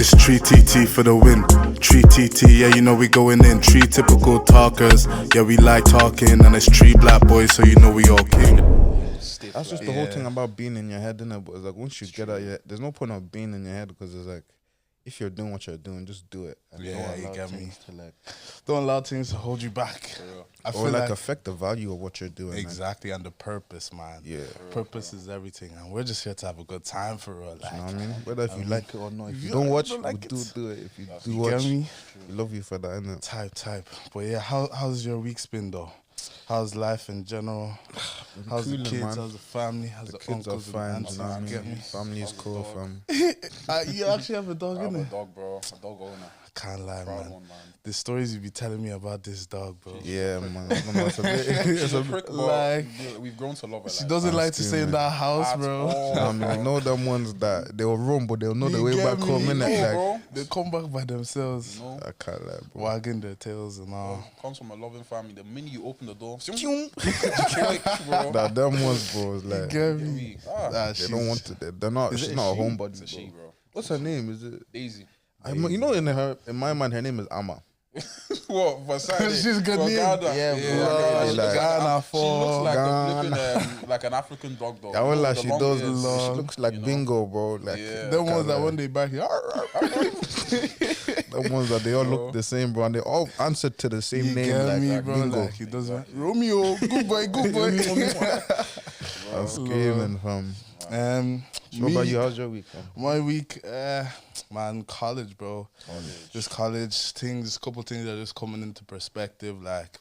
This 3TT for the win. 3TT, yeah, you know we going in. 3 typical talkers, yeah, we like talking. And it's 3 black boys, so you know we all king. That's just the whole thing about being in your head, innit? But it's like once you get out, there's no point of being in your head because it's like if you're doing what you're doing, just do it. And Yeah, you get me. To like, don't allow things to hold you back. I feel or like affect the value of what you're doing. Exactly, and the purpose, man. Yeah, purpose is everything, and we're just here to have a good time for real. Like, you know what I mean? Whether if you like it or not, if you don't watch, like do it. If you do watch, we love you for that, innit? Type. But yeah, how's your week's been though? How's life in general? How's the kids? Man. How's the family? How's the kids uncles are fine. And aunts? You know what I mean? Family is cool, fam. You actually have a dog, innit? I have a dog, bro. A dog owner. Can't lie, man. The stories you be telling me about this dog, bro. Yeah, man. It's a prick, bro. Like, we've grown to love her. She doesn't like to stay in that house, bro. I mean, you know them ones that they'll run, but they'll know the way back home, innit? Like, they come back by themselves. No. I can't lie, bro. Wagging their tails and all. Comes from a loving family. The minute you open the door, that them ones, bro, is like get me. They don't want to. They're not. She's not a homebody. It's a she, bro. What's her name? Is it Daisy? You know, in my mind, her name is Amma. What? She's good name. Yeah, bro. She looks like like an African dog, though. I won't lie, she does. She looks like Bingo, bro. Like them ones that when they back here, the ones that they all look the same, bro, and they all answer to the same name. Get me, like bro. Bingo. Like he does Romeo, good boy. I'm screaming, fam. What about you? How's your week, man? My week, man, college, bro. Just college things, couple things are just coming into perspective. Like,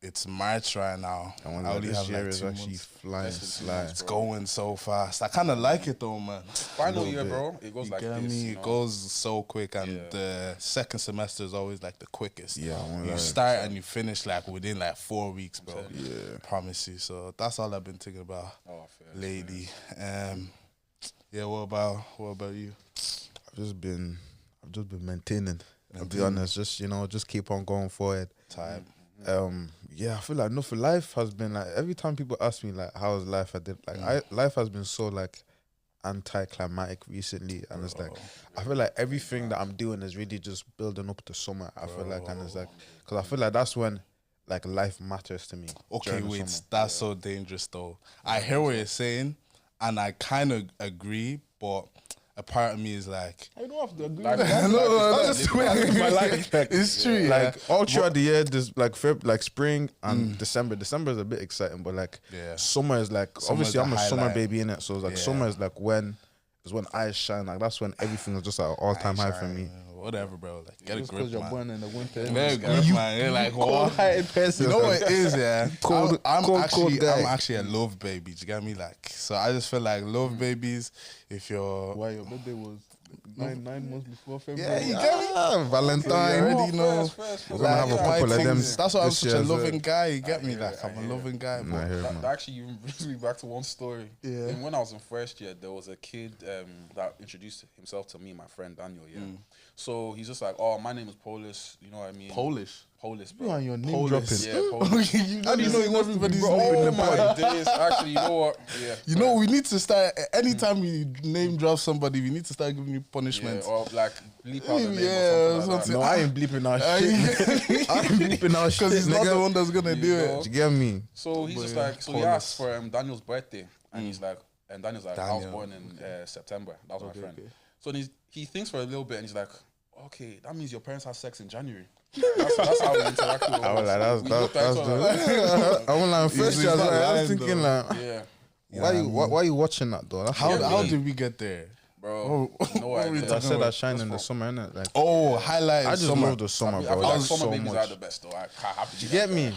it's March right now. I only this year is actually flying. It's going so fast. I kind of like it though, man. Final year, bro. It goes like this. It goes so quick, and the second semester is always like the quickest. Yeah, you start and you finish like within like 4 weeks, bro. Yeah, promise you. So that's all I've been thinking about lately. Yeah, what about you? I've just been maintaining. I'll be honest, just keep on going forward. Yeah, I feel like for life has been like every time people ask me like how's life, life has been so like anticlimactic recently, and it's like I feel like everything that I'm doing is really just building up to summer. I feel like, and it's like because I feel like that's when like life matters to me. Okay, wait, that's so dangerous though. I hear what you're saying, and I kind of agree, but a part of me is like, I don't have to agree. It's true. Like all throughout the year, there's like spring and December. December is a bit exciting, but like summer is like obviously I'm a summer baby in it, so it's like summer is like when I shine. Like that's when everything is just at an all-time high for me. Whatever, bro. Like, get a grip, you're born in the winter. Very grip, man. You're like, cold-hearted person. You know what it is, yeah? I'm actually a love baby. Do you get me? Like, so I just feel like love babies, if you're... Why, your birthday was 9 months before February? Yeah, you get me? Valentine. You already know. We're going to have a couple of them. That's why I'm such a loving guy. You get me? Like, I'm a loving guy. That actually even brings me back to one story. Yeah. When I was in first year, there was a kid that introduced himself to me, my friend Daniel, So he's just like, oh, my name is Polish, you know what I mean? Polish, bro. You and your name dropping. Yeah, Polish. How do you know everybody's name? Oh my days. Actually, you know what? Yeah. You know, we need to start, anytime we name drop somebody, we need to start giving you punishment. Yeah, or like bleep out the name or something. No, I ain't bleeping out shit. I ain't bleeping out shit. Because he's not the one that's going to do it. Do you get me? So he's just like, so he asked for Daniel's birthday. And he's like, Daniel's like, I was born in September. That was my friend. So he thinks for a little bit and he's like, okay, that means your parents had sex in January. That's how we interacted with I was like, first year, I was thinking like, why are you watching that though? How did we get there? Bro, no idea. I said I shine in the summer, innit? Like, highlight. I just love the summer, bro. I feel like summer babies are the best though. You get me?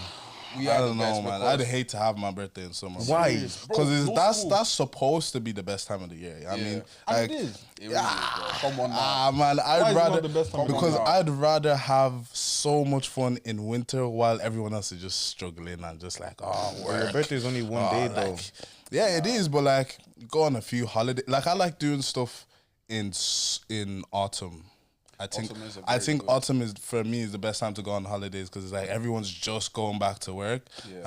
I don't know, man. I'd hate to have my birthday in summer. Why? Because that's supposed to be the best time of the year. I mean, like, it is. It really is, bro. Come on now. Man, I'd rather have so much fun in winter while everyone else is just struggling and just like, work. Your birthday is only one day though. Yeah, it is, but like, go on a few holidays. Like, I like doing stuff in autumn. I think autumn is for me is the best time to go on holidays because it's like everyone's just going back to work,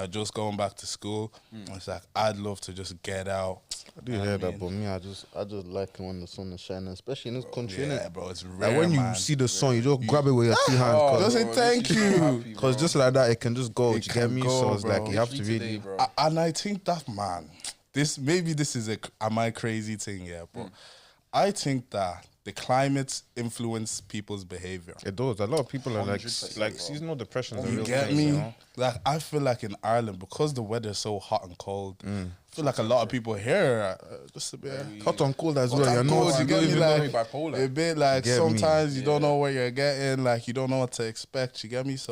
just going back to school. It's like I'd love to just get out. I do hear that, but me, I just like it when the sun is shining, especially in this country. Yeah, bro, it's rare. Like when you see the sun, you just grab it with your 2 hands. Just say thank you, because just like that, it can just go. You get me? So it's like you have to really. And I think that this is a am I crazy thing, but I think that the climate influence people's behavior. It does. A lot of people are like seasonal depression. You get me? You know? Like I feel like in Ireland, because the weather is so hot and cold, I feel like a lot of people here just a bit hot and cold as well. You get me? Like bipolar. A bit like sometimes you don't know what you're getting, like you don't know what to expect. You get me? So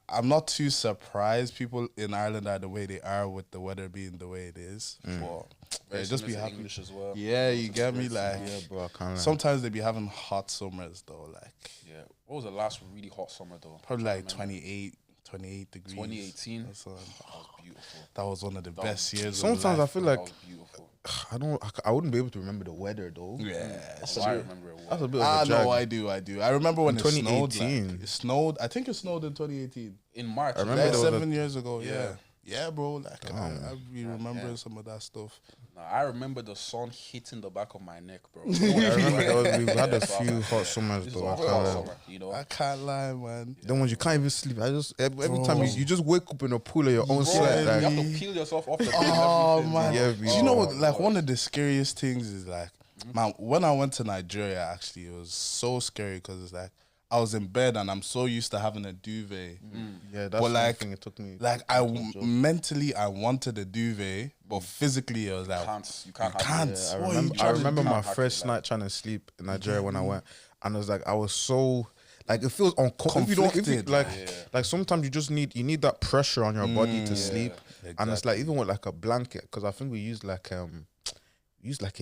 I'm not too surprised people in Ireland are the way they are with the weather being the way it is. But just be happy. English as well. Yeah, you get me? Like, bro, I can't sometimes they be having hot summers though. Like, what was the last really hot summer though? Probably like 28 degrees. 2018. That was beautiful. That was one of the best years. Sometimes I feel like that was beautiful. I wouldn't be able to remember the weather though. Yeah, I remember it. That's a bit of a drag. No, I do. I remember when it snowed. 2018. Like, it snowed. I think it snowed in 2018. In March. I remember like 7 years ago. Yeah, bro. Like I be remembering some of that stuff. Nah, I remember the sun hitting the back of my neck, bro. I remember we had a few hot summers though. I can't lie, man. Then when you can't even sleep, every time you just wake up in a pool of your own sweat. Like, you have to peel yourself off the bed. Oh man, Yeah, do you know what? Like one of the scariest things is like, man, when I went to Nigeria, actually, it was so scary because it's like I was in bed and I'm so used to having a duvet. Yeah, that's the thing. It took me. Like mentally, I wanted a duvet, but physically, I was like, you can't. Yeah, I remember my first night trying to sleep in Nigeria when I went, and it was like I was so. Like it feels conflicted. Like sometimes you need that pressure on your body to sleep, and it's like even with like a blanket, because I think we use like a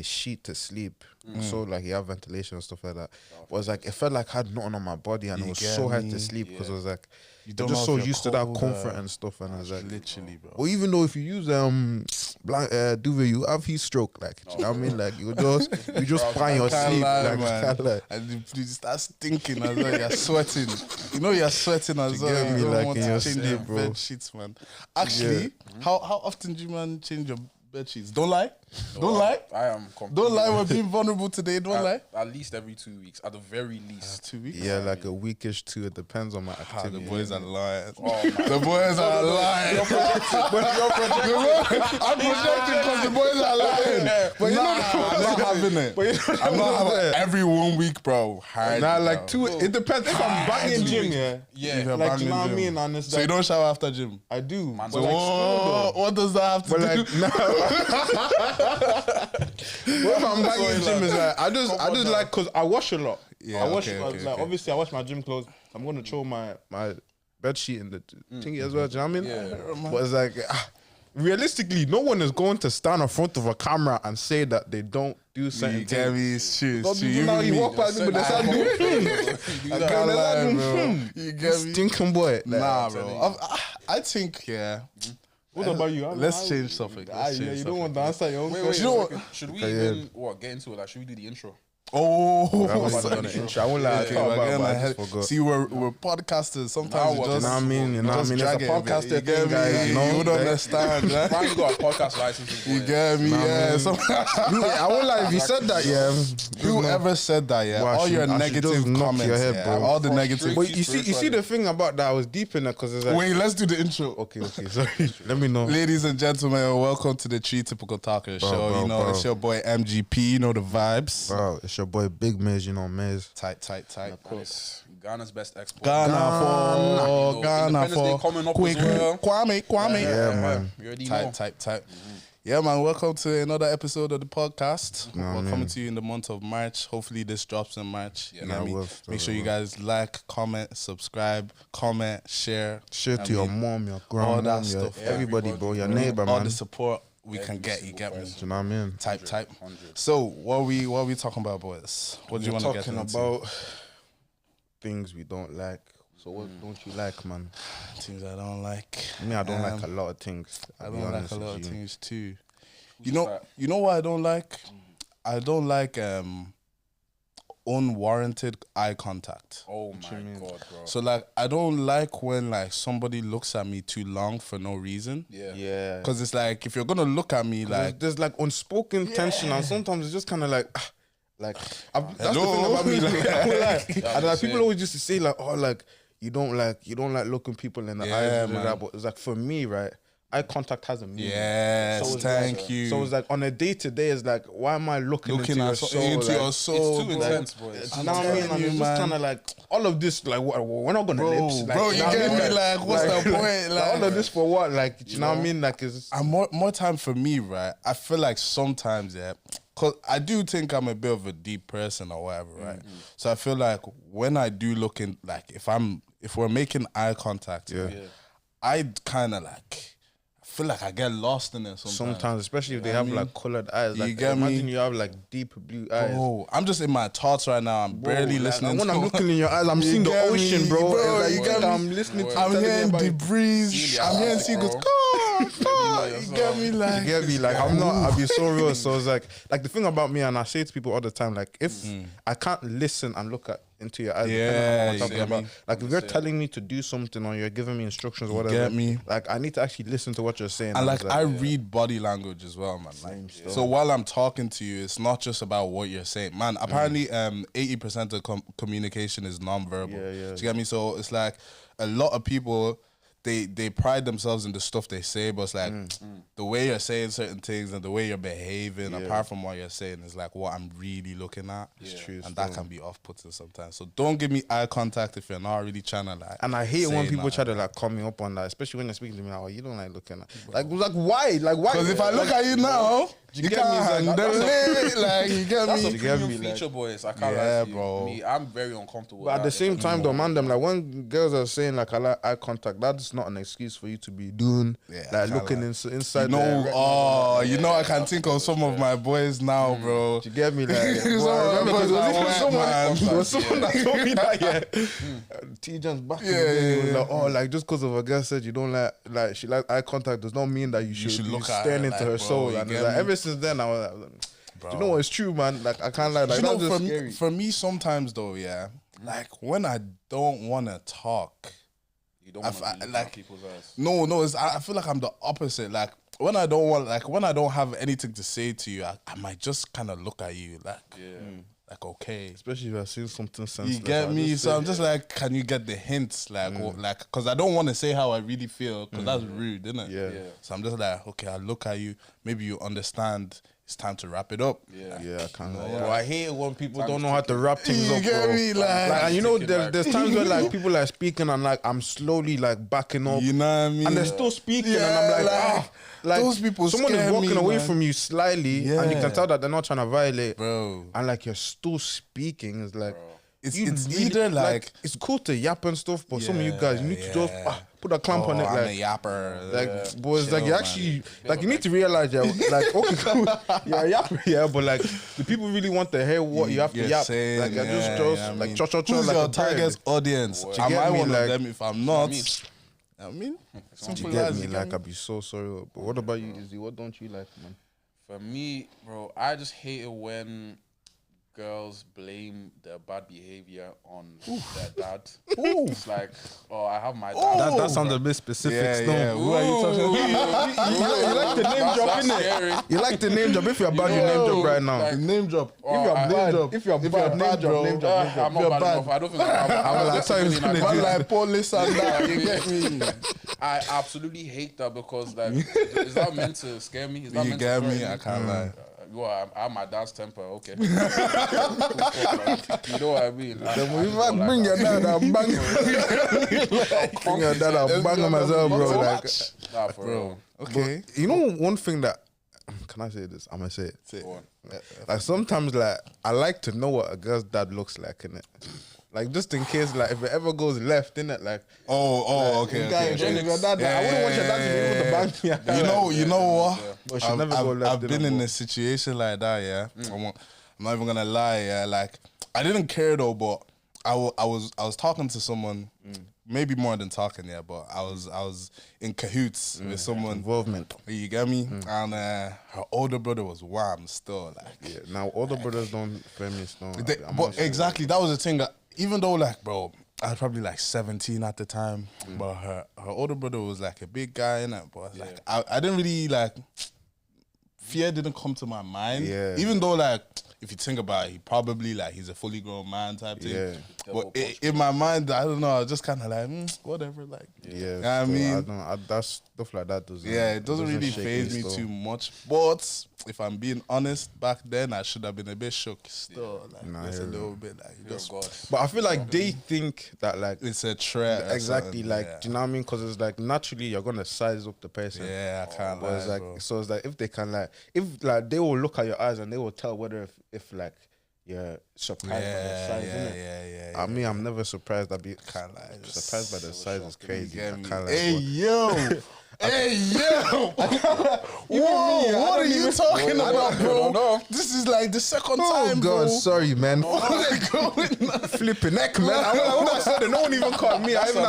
sheet to sleep, so like you have ventilation and stuff like that. But it's like it felt like I had nothing on my body, and it was so hard to sleep because it was like you're just so used to that comfort and stuff, and it's like literally, bro. Well, even though if you use duvet, you have heat stroke, like you know what I mean, like you just find your sleep, and you start stinking as well. You're sweating, you're sweating as well. You don't want to change your bed sheets, man. Actually, how often do you change your bed sheets? Don't lie. Don't lie. I am. Don't lie. We're being vulnerable today. Don't lie. At least every 2 weeks. At the very least. 2 weeks. Yeah, like a weekish too. It depends on my activity. The boys are lying. The boys are lying. I'm projecting because the boys are lying. But I'm not having it. I'm not having it every 1 week, bro. Hard. Nah, like 2. It depends if I'm banging gym. Yeah. Like you know what I mean. Honestly. So you don't shower after gym? I do. So what does that have to do? What I'm banging gym is like I just like because I wash a lot. Yeah, I wash obviously I wash my gym clothes. I'm gonna throw my bed sheet in the thingy as well. Do you know what I mean? Yeah. But it's like realistically, no one is going to stand in front of a camera and say that they don't do certain things. You get me? It's true. You walk by people, they start doing. I can't lie, bro. You get me? Stinking boy. Nah, bro. I think What about you? Let's change something. You don't want to answer your own question. question. You know what? Should we even get into it? Like, should we do the intro? Oh, I won't lie. See, we're podcasters. Sometimes you know what I mean. It's a podcaster thing, guys. You would understand. Finally got a podcast license. You get me? Yeah. I won't lie. If you said that, whoever said that, all your negative comments, all the negative. But you see the thing about that. I was deep in it because it's like. Wait, let's do the intro. Okay. Sorry. Let me know. Ladies and gentlemen, welcome to the Three Typical Talkers show. It's your boy MGP. You know the vibes. Bro, it's your boy Big Mez, Mez. Tight. Of course. Ghana's best export. Ghana for coming up quick. as well. Kwame. Yeah, man. You already know. Tight. Yeah, man. Welcome to another episode of the podcast. We're coming to you in the month of March. Hopefully, this drops in March. Make sure you guys like, comment, subscribe, share to your mom, your grandma, everybody, bro, your neighbor, man. All the support we can get. You get me? You know what I mean? Type. So, what are we talking about, boys? What do you want to get into? Talking about things we don't like. So what don't you like, man? Things I don't like. Me, I don't like a lot of things. I don't like a lot of things too. You know what I don't like? I don't like unwarranted eye contact. Oh my god, bro. So like, I don't like when like somebody looks at me too long for no reason. Yeah. Because it's like, if you're gonna look at me, like there's like unspoken tension, and sometimes it's just kind of like that's the thing about me. And like people always used to say like, oh, like you don't like looking people in the eyes. But it's like, for me, right? Eye contact has a meaning. Yes, so thank you. So it's like on a day to day, it's like, why am I looking into your soul? Your soul, it's too intense, bro. You know what I mean? And it's just kind of like all of this, like we're not gonna lips, like, bro. You get me? Like, what's the point? Like, all of this for what? Like, you know what I mean? Like, it's and more time for me, right? I feel like sometimes, cause I do think I'm a bit of a deep person or whatever, right? So I feel like when I do look in, like, if we're making eye contact, I kind of like. Feel like I get lost in it sometimes. Especially if they have like colored eyes. Like, you get imagine me? you have like deep blue eyes. Oh, I'm just in my thoughts right now. I'm barely listening. When I'm looking in your eyes, I'm seeing the ocean, bro. Like, you get me? I'm listening to. I'm hearing the breeze. I'm hearing seagulls. You get me? Like, you get me? Like, I'll be so real. So it's like the thing about me, and I say to people all the time, like, if I can't listen and look into your eyes, like, if you're telling me to do something or you're giving me instructions or whatever, get me? Like, I need to actually listen to what you're saying. And like, I read body language as well, man. Like, so while I'm talking to you, it's not just about what you're saying, man. Apparently, 80% of communication is non-verbal. Do you get me? So it's like a lot of people. They pride themselves in the stuff they say, but it's like the way you're saying certain things and the way you're behaving, apart from what you're saying, is like what I'm really looking at. It's true, and that can be off-putting sometimes. So don't give me eye contact if you're not really trying to like. And I hate when people try to like call me up on that, especially when they're speaking to me like, oh, you don't like looking at like why? Like why? Because if I look at you now, you can't handle it. Like, you get me? That's a premium feature, boys. I can't lie to you. Bro. Me, I'm very uncomfortable. But at the same time, though, man, them like when girls are saying like I like eye contact, that's not an excuse for you to be doing like looking inside. You know, you know, I can think of some of my boys now, bro. You get me? Like, it was someone that told me that, T-John's back. Like just because of a girl said you don't like she like eye contact does not mean that you should look staring into her soul. And like, ever since then, I was like, do you know what? It's true, man. Like, I can't lie. Like, that's just scary. For me, sometimes though, like when I don't want to talk. You don't want to like people's eyes. No, I feel like I'm the opposite. Like when I don't have anything to say to you, I might just kind of look at you like, like okay. Especially if I see something senseless. You get me? So I'm just like, can you get the hints? Like, because I don't want to say how I really feel, because that's rude, isn't it? Yeah. So I'm just like, okay, I'll look at you. Maybe you understand. It's time to wrap it up. I kind of. Bro, I hate it when people don't know how to wrap things up. You get me? Like, and you know, there's times where like people are speaking and like I'm slowly like backing up. You know what I mean? And they're still speaking, and I'm like, like those people. Someone is walking away from you slightly, and you can tell that they're not trying to violate, bro. And like you're still speaking. It's like. It's either like it's cool to yap and stuff, but some of you guys, you need to just put a clamp on it. I'm like a yapper. Like, boys, like you actually, like you need to realize, like okay, cool, yapper, but like the people really want to hear what you have to yap. Saying, like like cho. Who's like your target audience? Am I one of them? If I'm not, I mean, you get me? Like, I'd be so sorry. But what about you, Izzy? What don't you like, man? For me, bro, I just hate it when girls blame their bad behavior on their dad. It's like, oh, I have my dad. That sounds a bit specific. Yeah. Who are you talking about? You like the name drop, innit? You like the name drop. If you're bad, you name drop right now. Like, name drop. If you're bad, name drop. I'm not bad enough. I don't think I'm like police and that. You get me? I absolutely hate that because like, is that meant to scare me? Is that you meant get to me? I can't lie. Well, I have my dad's temper, okay. You know what I mean? Bring your dad, I'll bang him. Bring your dad, I'll bang him as well, bro. Like, nah, for real. Okay. But you know one thing that, can I say this? I'm gonna say it. Say it. Like sometimes, like I like to know what a girl's dad looks like, innit? Like just in case, like if it ever goes left, innit? Like okay. I wouldn't want your dad to be able to bang me. You know what? But she'll never go left. I've been in a situation like that, yeah. I'm not even gonna lie, yeah. Like I didn't care though, but I was talking to someone. maybe more than talking, yeah, but I was in cahoots with someone. Involvement. You get me? And her older brother was wham still. Like, Yeah, now older brothers don't feminists don't. but exactly, that was the thing that even though like, bro, I was probably like 17 at the time, but her older brother was like a big guy, innit? But like, I didn't really like, fear didn't come to my mind. Yeah. Even though like, if you think about it, he probably like, he's a fully grown man type thing. Yeah. But in my mind, I don't know, I was just kind of like, whatever, like. Yeah, You know what I mean? that's stuff like that doesn't. Yeah, it doesn't really shake faze me still. too much. But if I'm being honest, back then I should have been a bit shook still. Like, Nah, just a yeah. little bit. Like, just, But I feel like they think that like it's a threat. or exactly something, like yeah. do you know what I mean? Because it's like naturally you're gonna size up the person. Yeah, I can't But lie, it's like bro. so it's like if they can like if like they will look at your eyes and they will tell whether if like you're surprised by the size, innit? I mean, I'm never surprised. I'd be Can't lie. surprised by the size is crazy. I me? can't lie, Hey bro. yo, hey yo. Whoa, what are you talking about, bro? No. This is like the second Oh time, God, bro. sorry, man. Flipping neck, man. I said it. No one even called me. I even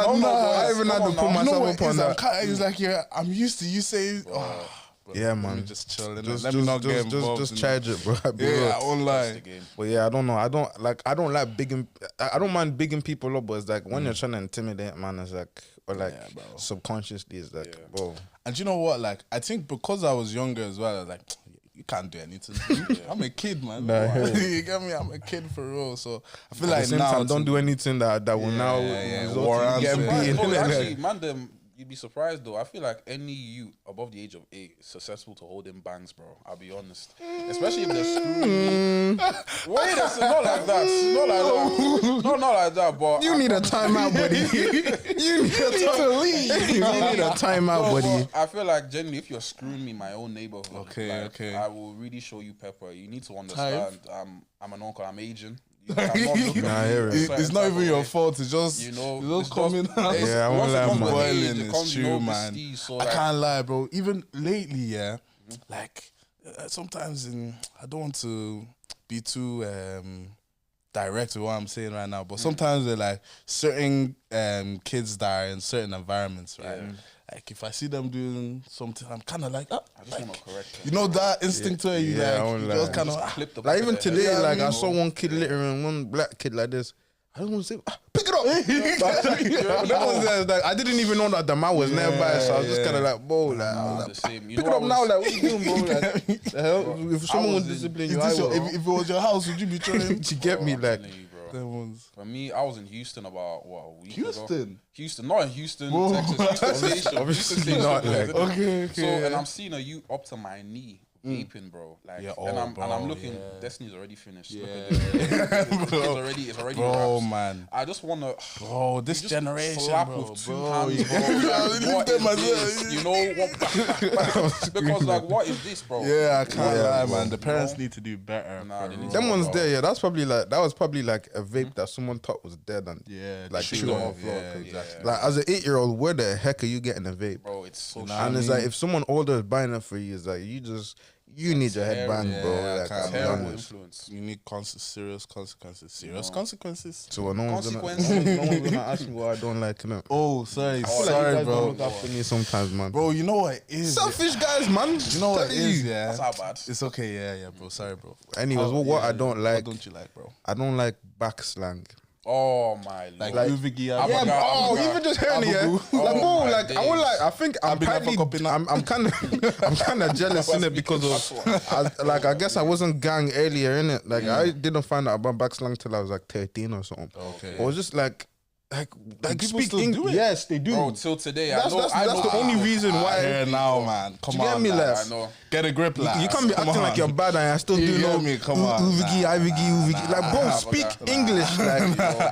had to put myself up on that. It's like, yeah, I'm used to you saying, oh, bro, Yeah, let me man. just chill. Just, Let me not get just, involved. just in charge it, bro. I'll be Yeah, real. I won't lie. But yeah, I don't know. I don't like bigging. I don't mind bigging people up, but it's like when you're trying to intimidate, man, it's like or like bro. subconsciously, it's like, bro. And you know what? Like, I think because I was younger as well, I was like, you can't do anything. I'm a kid, man. You get me? I'm a kid for real. So I feel At like the same now time, don't do anything that will now result warrant in you getting it. beaten. Oh, actually, man, you'd be surprised though. I feel like any youth above the age of 8 is successful to hold in bangs, bro. I'll be honest. Especially if they're screwing me. Wait, it's not like that. Not like that. No, not like that, but You need a timeout, buddy. You need a timeout, buddy. I feel like generally, if you're screwing me in my own neighborhood, Okay, like, okay. I will really show you pepper. You need to understand. I'm an uncle. I'm Asian. I'm not looking Nah, at you hear a it. certain It's not type even of your way. fault. It's just, You know, it's just coming out. Yeah, I won't once it lie, comes man. to Boiling age, it is comes, you true, know, man. prestige, so I like, can't lie, bro. Even lately, yeah, like sometimes I don't want to be too direct with what I'm saying right now, but sometimes they're like certain kids that are in certain environments, right? Like if I see them doing something, I'm kind of like, I just want to correct them. you know that instinct where you Yeah, I like, won't you lie. just kind of Clip the Like back of even their today, head. like I saw one kid littering, one black kid like this. I don't want to say, pick it up. That was like I didn't even know that the man was nearby, so I was just kind of like, bro, like, I was like, the same. You pick know, it up now, like what you doing, bro? Like, the hell? If someone was would in- discipline Is you, I this your, will. if it was your house, would you be trying? You get me, like. Them ones. For me, I was in Houston about a week ago. Houston? Not in Houston, Whoa. Texas. Houston Station. Obviously Houston Station, not, like- isn't it? Okay. So, and I'm seeing you up to my knee vaping, bro. Like, Yeah, and I'm bro, looking. yeah. Destiny's already finished. Yeah. Look at this. It's already. Bro, wraps. man. I just wanna. Bro, this just generation, slap bro. with two Bro, hands, you- bro. Like, what them is as well. this? You know what? Because like, what is this, bro? Yeah, I can't lie, bro. man. The parents need to do better. Nah, they need Them to- ones there, yeah. That was probably like a vape that someone thought was dead and Yeah, like true. chewed Yeah, off. exactly. Like as an 8-year-old, where the heck are you getting a vape? Bro, it's so. And it's like if someone older is buying it for you, it's like you need your head banged, Yeah, bro. I Like, can't I'll be lie. terrible honest. influence. You need serious consequences. Serious consequences. So no one's Consequences. gonna ask me what I don't like, innit? Oh, sorry, I feel like you sorry, guys don't bro. look after me sometimes, man. Bro, you know what it is? Selfish guys, man. You know what it Telling is, you. yeah? That's how bad. It's okay, yeah, bro. Sorry, bro. Anyways, what I don't like, What don't you like, bro? I don't like back slang. Oh my Like, lord. Uvigi, Yeah, Yeah, Abaga, oh, Abaga. even just hearing it, yeah. Abagu. Like, bro, Oh my like, I would days. like, I think I'm been kind a fuck up in that. I'm kind of jealous in it because of, I guess I wasn't gang earlier in it. Like, I didn't find out about back slang till I was like 13 or something. Okay. I was just like people speak still English. do it? Yes, they do. Bro, till today, That's the only reason why. Yeah, now, man. Come you get on, me, lads. lads? I know. Get a grip, lads. You can't be Come acting on. like you're bad and I still You do get know me? Come on. Uvigi, Ivigi, Uvigi. Like, bro, Nah, speak nah. English. Like,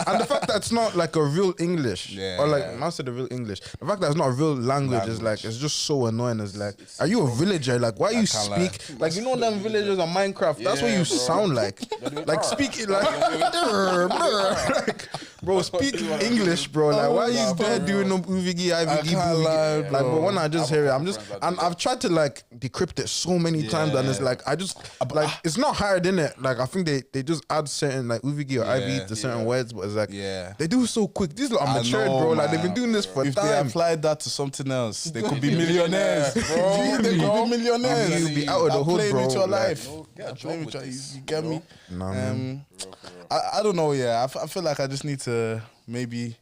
and the fact that it's not like a real English. Yeah. Or like, not say the real English. The fact that it's not a real language is like, it's just so annoying. It's like, are you a villager? Like, why you can't lie. speak? Like, you know them villagers on Minecraft? That's what Yeah, you bro. sound like. Like, speak it like, like, bro, bro, speak English, bro. Like, why are you there doing no UVG, IVG, like, but when I just hear it, and I've tried to like decrypt it so many times, and it's like, it's not hard, innit? Like, I think they just add certain like UVG or IV to certain words, but it's like, they do it so quick. These are matured, bro. Like, they've been doing this for time. If they applied that to something else, they could be millionaires, bro. They could be millionaires. You'll be out of the hood, bro. With your life. You get me? I don't know. Yeah, I feel like I just need to maybe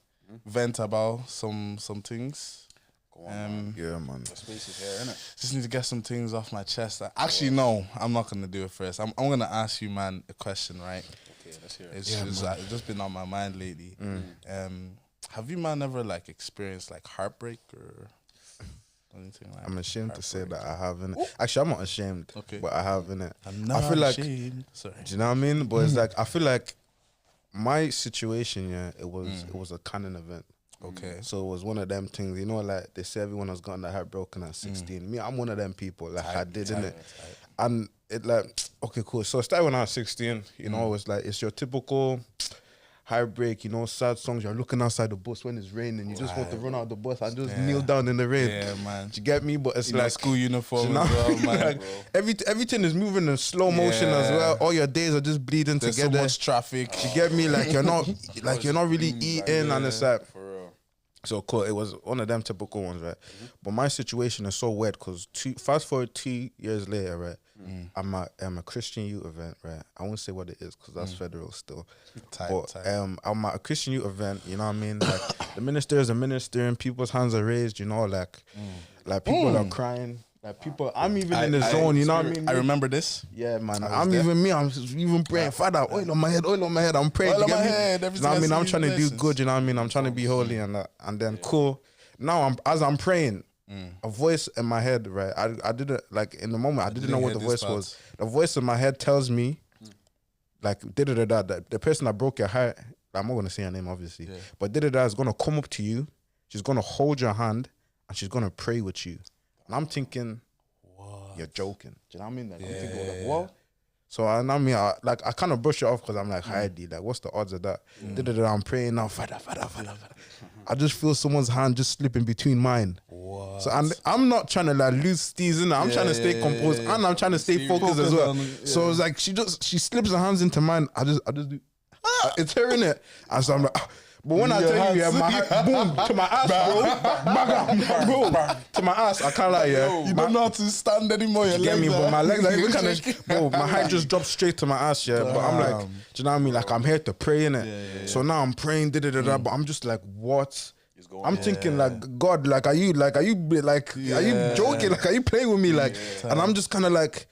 vent about some things. Go on, man. The space is here, innit? Just need to get some things off my chest. Actually, no, I'm not gonna do it first. I'm gonna ask you, man, a question, right? Okay, let's hear it. It's just been on my mind lately. Have you, man, ever like experienced like heartbreak or anything like? I'm ashamed to say that I haven't. Actually, I'm not ashamed, but I haven't. I feel like, sorry. Do you know what I mean? But it's like, I feel like my situation, it was a canon event. Okay. So it was one of them things, you know, like they say everyone has gotten their heart broken at 16. Me, I'm one of them people, like I did, innit? And it like, okay, cool. So it started when I was 16, you know, it was like, it's your typical heartbreak, you know, sad songs. You're looking outside the bus when it's raining. You just want to run out of the bus and just kneel down in the rain. Yeah, man. Do you get me? But it's like school uniform, you know, as well, man. Like, everything is moving in slow motion as well. All your days are just bleeding There's together. so much traffic. You get me? Like you're not really eating, and it's like. For real. So cool. It was one of them typical ones, right? But my situation is so weird because fast forward 2 years later, right? I'm a Christian youth event, right? I won't say what it is because that's federal still. I'm at a Christian youth event, you know what I mean? Like the ministers are ministering, people's hands are raised, you know, like people are crying. Like people, I'm even in the zone, you know what I mean? I remember this. Yeah, man. I'm even praying, Father, oil on my head. I'm praying. Oil on my head. You know what I mean? I'm trying to do good, you know what I mean? I'm trying to be holy and that. And then cool. Now as I'm praying, a voice in my head, right? I didn't, like in the moment, I didn't know what the voice was. The voice in my head tells me, like, that the person that broke your heart, I'm not going to say her name, obviously, but is going to come up to you, she's going to hold your hand, and she's going to pray with you. And I'm thinking, you're joking. Do you know what I mean? Like, I'm thinking, like, what? So I kind of brush it off because I'm like, Heidi, like, what's the odds of that? I'm praying now, Father. I just feel someone's hand just slipping between mine. What? So I'm not trying to like lose steez in it. I'm trying to stay composed and I'm trying to stay focused as well. So it's like she slips her hands into mine. I just do. It's her in it, and so I'm like. But when I tell you, my heart, boom, to my ass, bro. To my ass, I can't lie, You don't know how to stand anymore. You get me? But my legs are even kind of, bro, my heart just dropped straight to my ass, yeah. But I'm like, do you know what I mean? Like, I'm here to pray, innit? So now I'm praying, but I'm just like, what? I'm thinking like, God, like, are you joking? Like, are you playing with me? Like, and I'm just kind of like,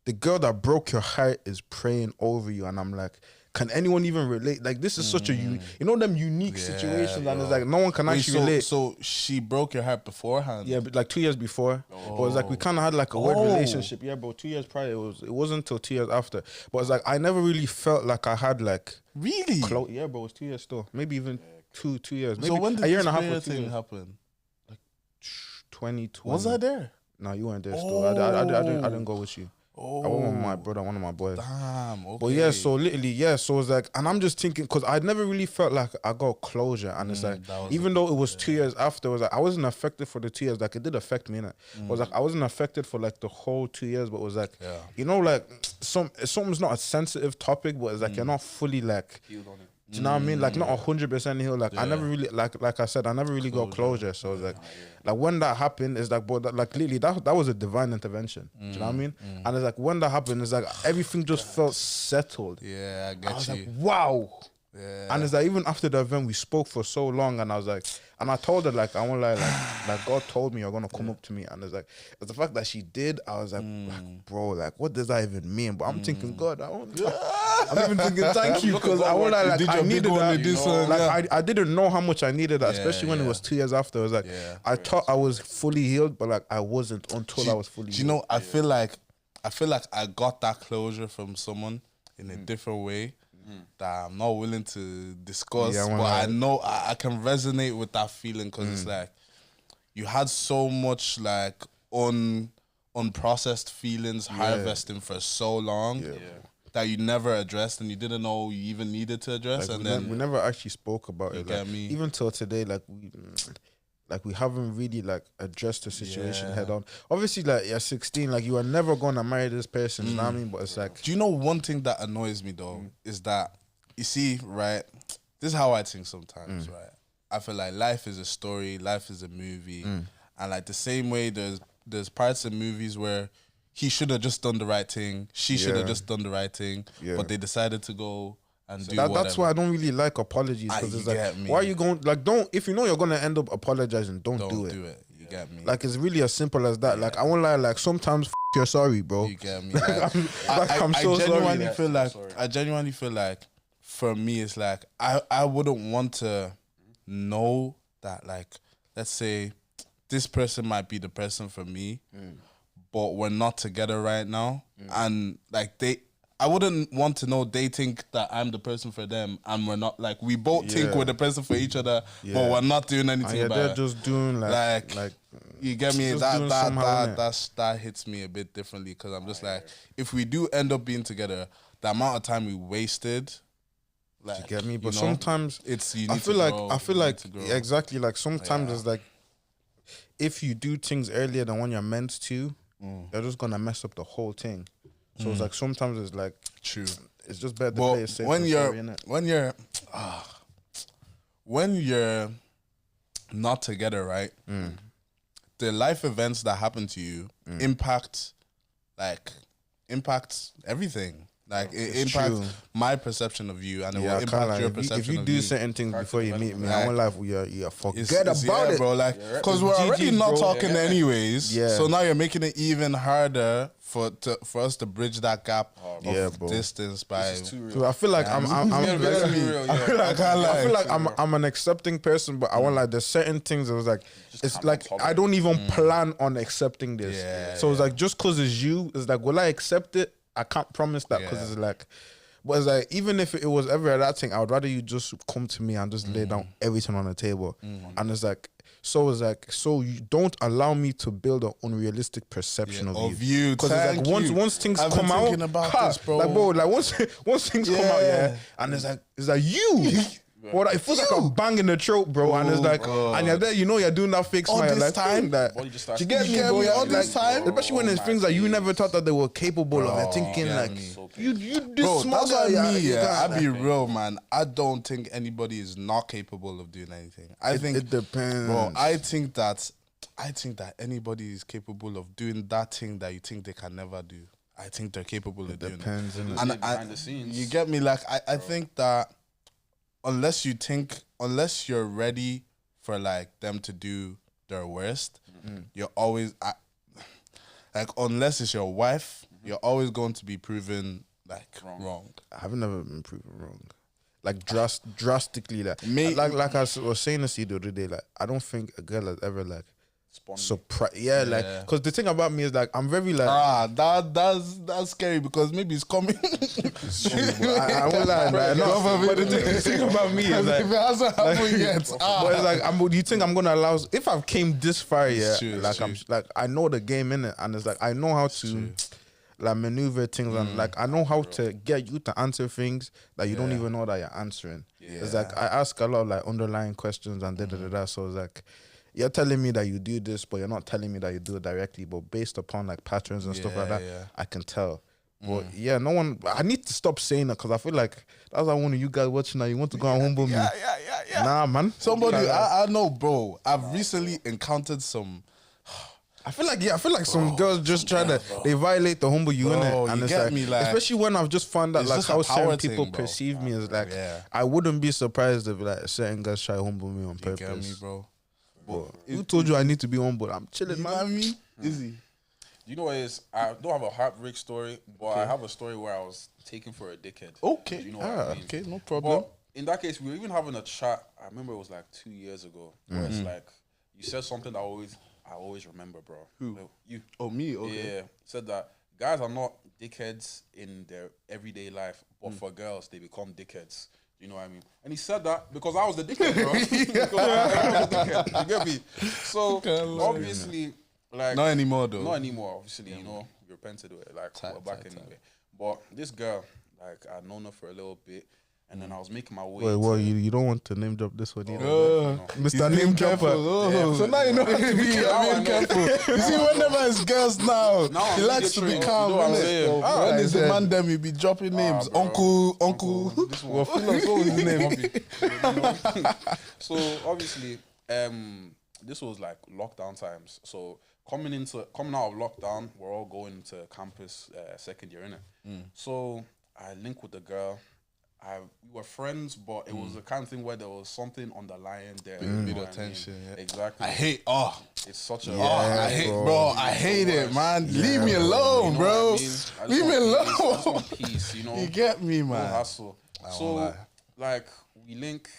the girl that broke your heart is praying over you, and I'm like, can anyone even relate? Like, this is such a them unique situations, and it's like no one can actually relate. So she broke your heart beforehand? Yeah, but like 2 years before. But it was like we kind of had like a weird relationship. Yeah, but 2 years prior, it wasn't until 2 years after. But it's like I never really felt like I had like really. Yeah, bro, it was 2 years still. Maybe even 2 years. Maybe so when did a year and a half or 2 years happen? Like 2020. Was I there? No, you weren't there. Still, I didn't go with you. I went with my brother, one of my boys. Damn, okay. But yeah, so literally, so it's like, and I'm just thinking, because I'd never really felt like I got closure. And it's like, even though it was 2 years after, it was like, I wasn't affected for the 2 years. Like, it did affect me, innit? It was like, I wasn't affected for like the whole 2 years, but it was like, you know, like, something's not a sensitive topic, but it's like, you're not fully like, healed on it. Do you know what I mean? Like, not 100% healed. Like, I never really, like I said, I never really got closure. So it's like when that happened, it's like, bro, like literally, that was a divine intervention. Do you know what I mean? And it's like, when that happened, it's like, everything just felt settled. Yeah, I get you. I was like, wow. Yeah. And it's like, even after the event, we spoke for so long, and I was like, and I told her, like, I won't lie, like God told me you're gonna come up to me, and it's like, the fact that she did, I was like, bro, like, what does that even mean? But I'm thinking, God, I'm even thinking, thank you, because I won't lie, like, I needed that. I didn't know how much I needed that, especially when it was 2 years after. It was like, I thought I was fully healed, but like, I wasn't until I was fully healed. Do you know, I feel like I got that closure from someone in a different way that I'm not willing to discuss, but I know I can resonate with that feeling, because it's like you had so much like unprocessed feelings harvesting for so long that you never addressed and you didn't know you even needed to address, like and then we never actually spoke about it. get Like, me? even till today, like we haven't really like addressed the situation head on. Obviously, like you're 16, like you are never gonna marry this person. You know what I mean? But it's like, do you know one thing that annoys me though is that you see, right? This is how I think sometimes, right? I feel like life is a story, life is a movie, and like the same way there's parts of movies where he should have just done the right thing, she should have just done the right thing, but they decided to go and do whatever. That's why I don't really like apologies, because it's like, why are you going, like, don't, if you know you're gonna end up apologizing, don't do it. You get me? Like, it's really as simple as that. Like, I won't lie, like sometimes you're sorry, bro. You get me? I'm so genuinely sorry. feel like I genuinely feel like for me it's like I wouldn't want to know that, like, let's say this person might be the person for me, but we're not together right now, and like I wouldn't want to know they think that I'm the person for them, and we're not. Like, we both think we're the person for each other, but we're not doing anything about they're it. just doing like you get me? That hits me a bit differently, because I'm just like, if we do end up being together, the amount of time we wasted. Like, you get me? But you know, sometimes it's you. I feel like exactly, like sometimes it's like, if you do things earlier than when you're meant to, you're just gonna mess up the whole thing. So it's like sometimes it's like, true. It's just better to play it safe. When you're not together, right? The life events that happen to you impact everything. Like, it impacts my perception of you, and it will impact your perception of you. If you do certain things before you meet me, I won't lie, you forget about it, bro. Like, because we're already not talking anyways. Yeah. So now you're making it even harder for us to bridge that gap of distance by. So I feel like I feel like I'm an accepting person, but I won't lie. There's certain things that was like, it's like I don't even plan on accepting this. So it's like, just cause it's you, it's like, will I accept it? I can't promise that, because it's like, but it's like, even if it was ever that thing, I would rather you just come to me and just lay down everything on the table. And it's like, so you don't allow me to build an unrealistic perception of you. Because it's like, once things come out, this, bro. Like, bro, like once things come out, and it's like you. Or like, it feels like a bang in the throat, bro, and it's like, and you're there, you know, you're doing that fake smile, like, time that. You get me, bro? All this time, especially when there's things that you never thought that they were capable of. You're thinking like, you this bro, small that's guy. Me, I be real, man. I don't think anybody is not capable of doing anything. I think it depends, bro. I think that anybody is capable of doing that thing that you think they can never do. I think they're capable of doing it. Depends, behind the scenes. You get me? Like, I think that unless you're ready for like them to do their worst, you're always like, unless it's your wife, you're always going to be proven like wrong. I've never been proven wrong, like drastically. Like I was saying this to you the other day. Like, I don't think a girl has ever like surprise. Like, because the thing about me is like, I'm very like that's scary, because maybe it's coming. I won't lie, but the thing about me is like, if it hasn't happened yet, but it's like, do you think I'm gonna allow? If I've came this far, true. I know the game in it, and it's like, I know how to like maneuver things, and like, I know how to get you to answer things that you don't even know that you're answering. It's like, I ask a lot of like underlying questions and da. So it's like, you're telling me that you do this, but you're not telling me that you do it directly. But based upon like patterns and stuff like that, I can tell. But no one. I need to stop saying that, because I feel like that's like one of you guys watching that you want to go and humble me. Yeah. Nah, man. Somebody, I know, bro. I've recently encountered some. I feel like some girls just try to they violate the humble you in it, and it's like, especially when I've just found out like how certain people perceive me is like, I wouldn't be surprised if like certain guys try to humble me on purpose. You get me, bro? Who told you I need to be humble? I'm chilling, man. You know what I mean? Easy. You know what it is? I don't have a heartbreak story, but I have a story where I was taken for a dickhead. Okay. You know what I mean? Okay, no problem. But in that case, we were even having a chat. I remember it was like 2 years ago. Where it's like, you said something that I always remember, bro. Who? Like, you. Oh, me? Okay. Yeah. Said that guys are not dickheads in their everyday life, but for girls, they become dickheads. You know what I mean? And he said that because I was the dickhead, bro. Because I was the dickhead. You get me? So obviously, like, not anymore though. Not anymore. Obviously, you know, we repented with it. Like, we're back anyway. But this girl, like, I'd known her for a little bit. And then I was making my way. Wait, well, you don't want to name drop this one either. Mr. Name Dropper. So now you know how to be name careful. You see, whenever it's girls now he likes to be calm. When it's a man, then we be dropping names. Uncle. This one. What was his name? So obviously, this was like lockdown times. So coming out of lockdown, we're all going to campus second year, innit? So I linked with the girl. We were friends, but it was the kind of thing where there was something underlying there. Bit of tension, yeah. Exactly. It's such a... I hate it, man. Leave me alone, bro. Leave me alone. Peace, you know. You get me, man. No hassle. So, like, we link,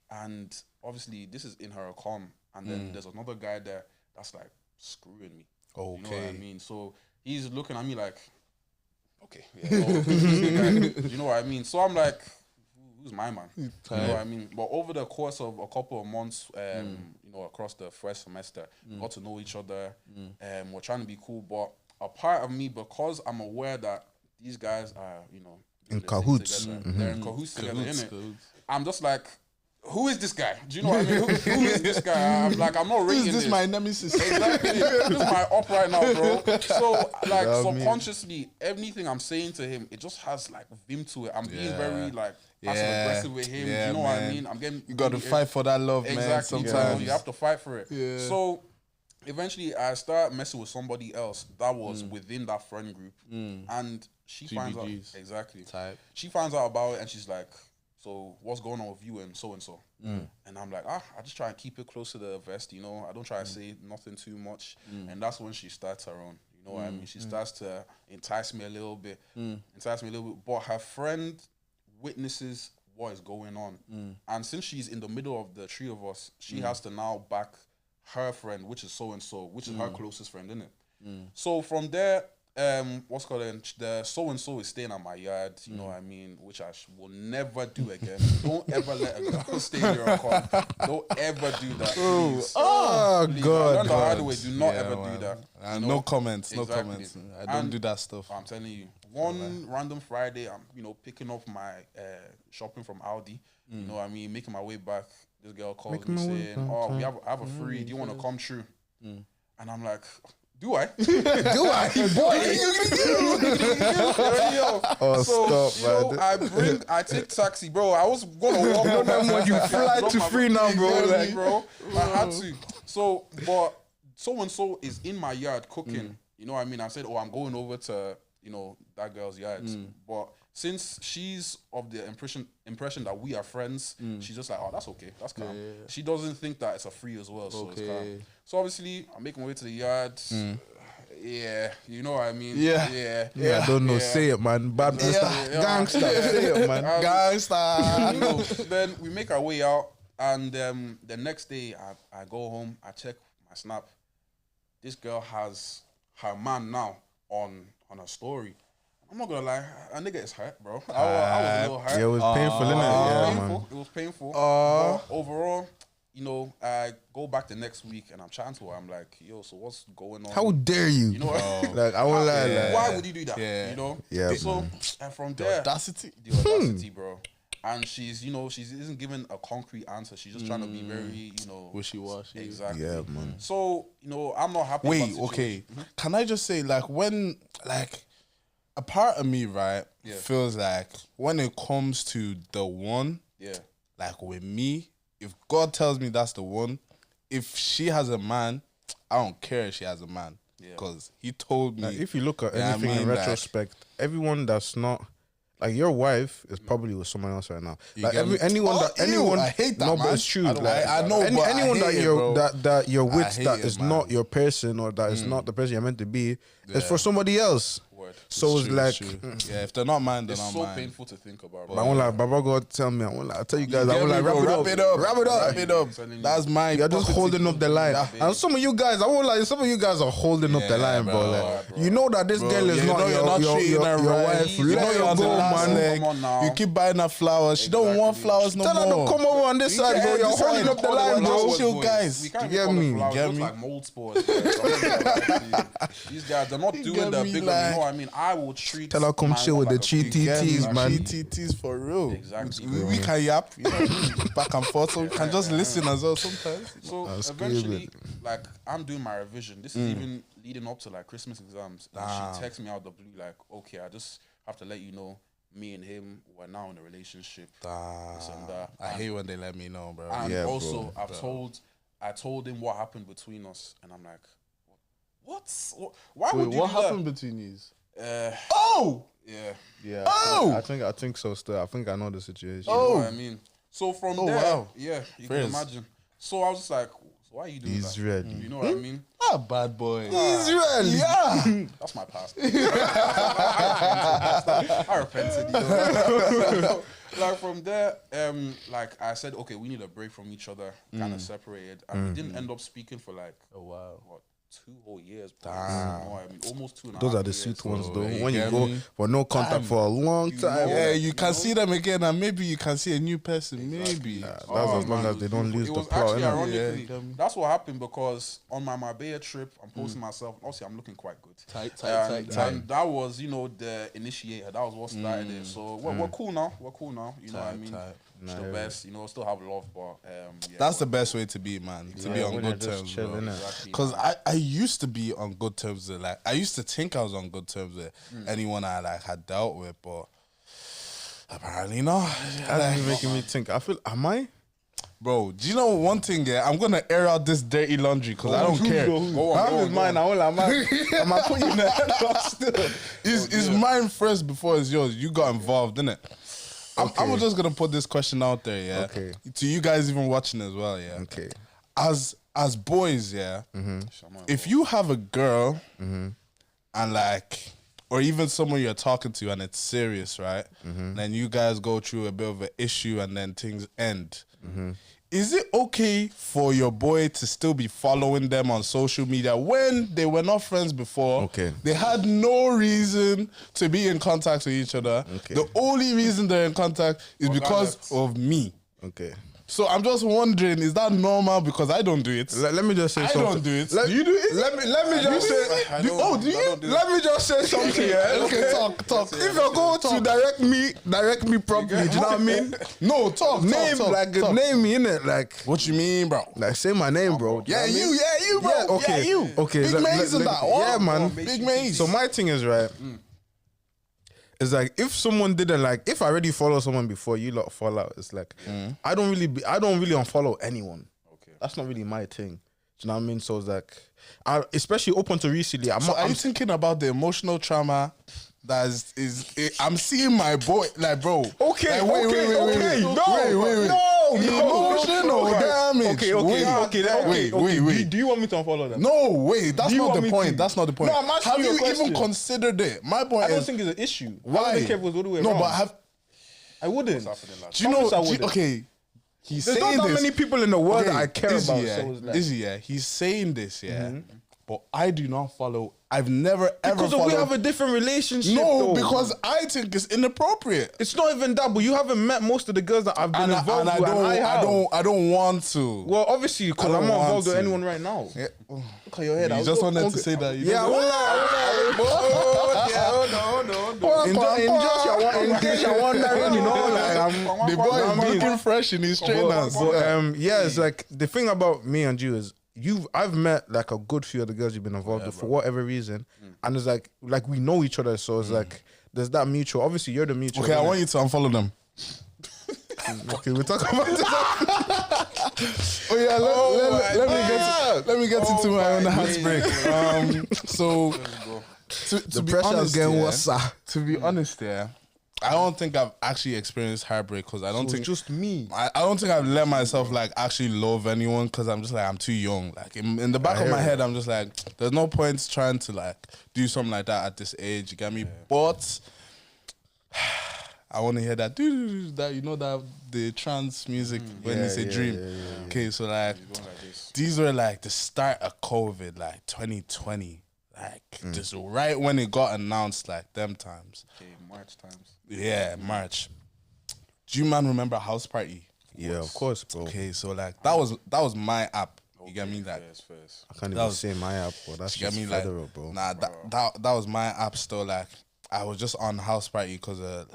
and obviously this is in her account, and then there's another guy there that's like screwing me. Okay. You know what I mean? So he's looking at me like, okay, you know what I mean? So I'm like, who's my man? You know what I mean? But over the course of a couple of months, you know, across the first semester, we got to know each other. We're trying to be cool, but a part of me, because I'm aware that these guys are, you know, in cahoots. They're in cahoots together, innit? I'm just like, who is this guy? Do you know what I mean? Who is this guy? I'm like, I'm not rating this. This is my nemesis. Exactly. This is my up right now, bro. So, like, subconsciously, anything I'm saying to him, it just has, like, vim to it. I'm being very, like, passive-aggressive with him. You know what I mean? I'm getting... You got to fight for that love, man, sometimes. You have to fight for it. Yeah. So, eventually, I start messing with somebody else that was within that friend group. And she finds out... Exactly. She finds out about it, and she's like... So what's going on with you and so? And I'm like, I just try and keep it close to the vest, you know. I don't try to say nothing too much. And that's when she starts her own. You know what I mean? She starts to entice me a little bit. But her friend witnesses what is going on. And since she's in the middle of the three of us, she has to now back her friend, which is so-and-so, which is her closest friend, innit? So from there, what's called the so-and-so is staying at my yard, you know what I mean, which I will never do again. Don't ever let a girl stay in your car. Don't ever do that, please. God. I learned the hard way. Do not ever do that. And no comments, no comments. I don't do that stuff. I'm telling you, one random Friday, I'm, you know, picking up my shopping from Aldi, you know what I mean, making my way back. This girl calls me saying, we have a free, do you want to come through? And I'm like... Do I? Boy. I take taxi, bro. I was gonna walk over. You fly to free now, bro. I had to. So, but so-and-so is in my yard cooking. You know what I mean? I said, I'm going over to, you know, that girl's yard. But since she's of the impression that we are friends, she's just like, that's okay. That's calm. Yeah. She doesn't think that it's a free as well, so it's calm. So obviously, I'm making my way to the yard. Yeah, you know what I mean? Yeah. I don't know. Say it, man. Bad gangster. Say it, man. Gangster. You know, then we make our way out, and the next day, I go home, I check my Snap. This girl has her man now on her story. I'm not gonna lie, a nigga is hurt, bro. I was a little hurt. Yeah, it was painful, innit? It was painful. But overall, you know, I go back the next week and I'm chatting to her. I'm like, yo, so what's going on? How dare you? You know, like I won't lie. Like, why would you do that? Yeah. You know. Yeah. So and from there, the audacity, bro. And she's, you know, she isn't giving a concrete answer. She's just trying to be very, you know, wishy-washy. Exactly. Yeah, man. So, you know, I'm not happy. Wait, okay. Can I just say, like, when, like, a part of me, right, feels like when it comes to the one, like with me, if God tells me that's the one, if she has a man, I don't care if she has a man. Because he told me. Like, if you look at anything in retrospect, everyone that's not. Like your wife is probably with someone else right now. Like anyone, I hate that, no, man. but it's true. I know, but anyone that you're with that is man. Not your person or that is not the person you're meant to be, is for somebody else. So it's like, if they're not mine, they're it's not so mine. painful to think about. But I won't like, Baba God tell me, I'll tell you guys, I won't like, wrap it up. That's mine. You're just holding up the line. And some of you guys, I won't lie, some of you guys are holding up the line, bro. Like, you know that this girl is not your wife. You know you're go, man. You keep buying her flowers. She don't want flowers no more. Tell her to come over on this side, bro. You're holding up the line, bro. Chill, guys. You get me? Like mold spores. These guys, they're not doing the big one. You know what I mean, I will treat. Tell her come chill with the GTTs, man. GTTs for real. Exactly. We can yap, you know, back and forth. So we can just listen as well sometimes. So eventually, like, I'm doing my revision. This is even leading up to like Christmas exams. And she texts me out of the blue, like, okay, I just have to let you know, me and him were now in a relationship. This and that. I hate when they let me know, bro. And also, I told him what happened between us, and I'm like, what? Why would you what do happened that? between you? Yeah. I think so. Still, I think I know the situation. You know what I mean? So from there, wow. yeah, you can imagine. So I was just like, why are you doing He's that? ready. You know what I mean? Bad boy. He's ready. Yeah. That's my past. I repented. You know? Like from there, like I said, okay, we need a break from each other, kind of separated, and we didn't end up speaking for like, what, 2 whole years. Bro. You know what I mean? Almost 2.5 years. Those are the sweet ones, though. When you get go me? for no contact for a long time. Yeah, you can see them again, and maybe you can see a new person. Maybe. That's as long as they don't lose the plot. Actually, innit? ironically, that's what happened because on my Marbella trip, I'm posting myself. Obviously, I'm looking quite good. Tight. And that was, you know, the initiator. That was what started it. So we're cool now. We're cool now. You know what I mean? It's the best. You know, still have love, but yeah. That's the best way to be, man. To be on good terms, bro. Because I used to be on good terms with, like, I used to think I was on good terms with anyone I like had dealt with, but apparently not. That's making me think. I feel, am I? Bro, do you know one thing? Yeah, I'm gonna air out this dirty laundry because I don't care. Mine is mine. Am I putting you there? Still, Is mine first before it's yours? You got involved, innit? I'm just gonna put this question out there, yeah. Okay. To you guys even watching as well, yeah. Okay. As boys, yeah. If you have a girl and like, or even someone you're talking to and it's serious, right? Then you guys go through a bit of an issue and then things end. Is it okay for your boy to still be following them on social media when they were not friends before? Okay. They had no reason to be in contact with each other. Okay. The only reason they're in contact is because of me. Okay. So I'm just wondering, is that normal? Because I don't do it. Let me just say something. I don't do it. Do you do it? Let me just say. Do you? Let me just say something. Okay, talk. If you're going to direct me properly, do you know what I mean? No, talk. Name me, innit? Like, What you mean, bro? like say my name, bro. Yeah, you, bro. Yeah, okay. Yeah, you. Okay. Big Maze and that. Yeah, man. Big Maze. So my thing is, right, it's like if someone didn't like, if I already follow someone before you lot fall out, it's like I don't really unfollow anyone. Okay, that's not really my thing. Do you know what I mean? So it's like, especially open to recently. I'm thinking about the emotional trauma that I'm seeing my boy, like, bro. Okay, like, wait. No, emotional damage. Okay. Do you want me to unfollow them? No, wait. That's not the point. That's not the point. No, I'm asking you. Have you even considered it? My point is, I don't think it's an issue. Why? I don't care if it was all the way around. No, but I wouldn't. Do you know? Okay. There's not that many people in the world that I care about. He's saying this, but I do not follow. I've never ever because followed. We have a different relationship. No, because I think it's inappropriate. It's not even that, but you haven't met most of the girls that I've been involved with. I don't want to. Well, obviously, because I'm not involved with anyone right now. Yeah. Look at your head. You just wanted to say that. Yeah, hold on. In case you're wondering, you know, like the boy is looking fresh in his trainers. Yeah, it's like the thing about me and you is I've met like a good few of the girls you've been involved with for whatever reason, and it's like we know each other, so it's like there's that mutual. Obviously, you're the mutual. Okay, I want you to unfollow them. Okay, we'll talk about this. Oh yeah, let me get into my own heartbreak. So to be honest, to be honest, I don't think I've actually experienced heartbreak because I don't think just me. I don't think I've let myself like actually love anyone because I'm just like I'm too young. Like in the back of my head, I'm just like there's no point trying to like do something like that at this age. You get me? But I want to hear that that you know that the trance music when it's a dream. Okay, so like these were like the start of COVID, like 2020. Like just right when it got announced, like them times. Okay, March times. Yeah, March. Do you man remember House Party? Yeah, of course, bro. Okay, so like that was my app. You get me? Like, I can't even say my app, but that's just federal, bro. Nah, that was my app still. Like, I was just on house party because of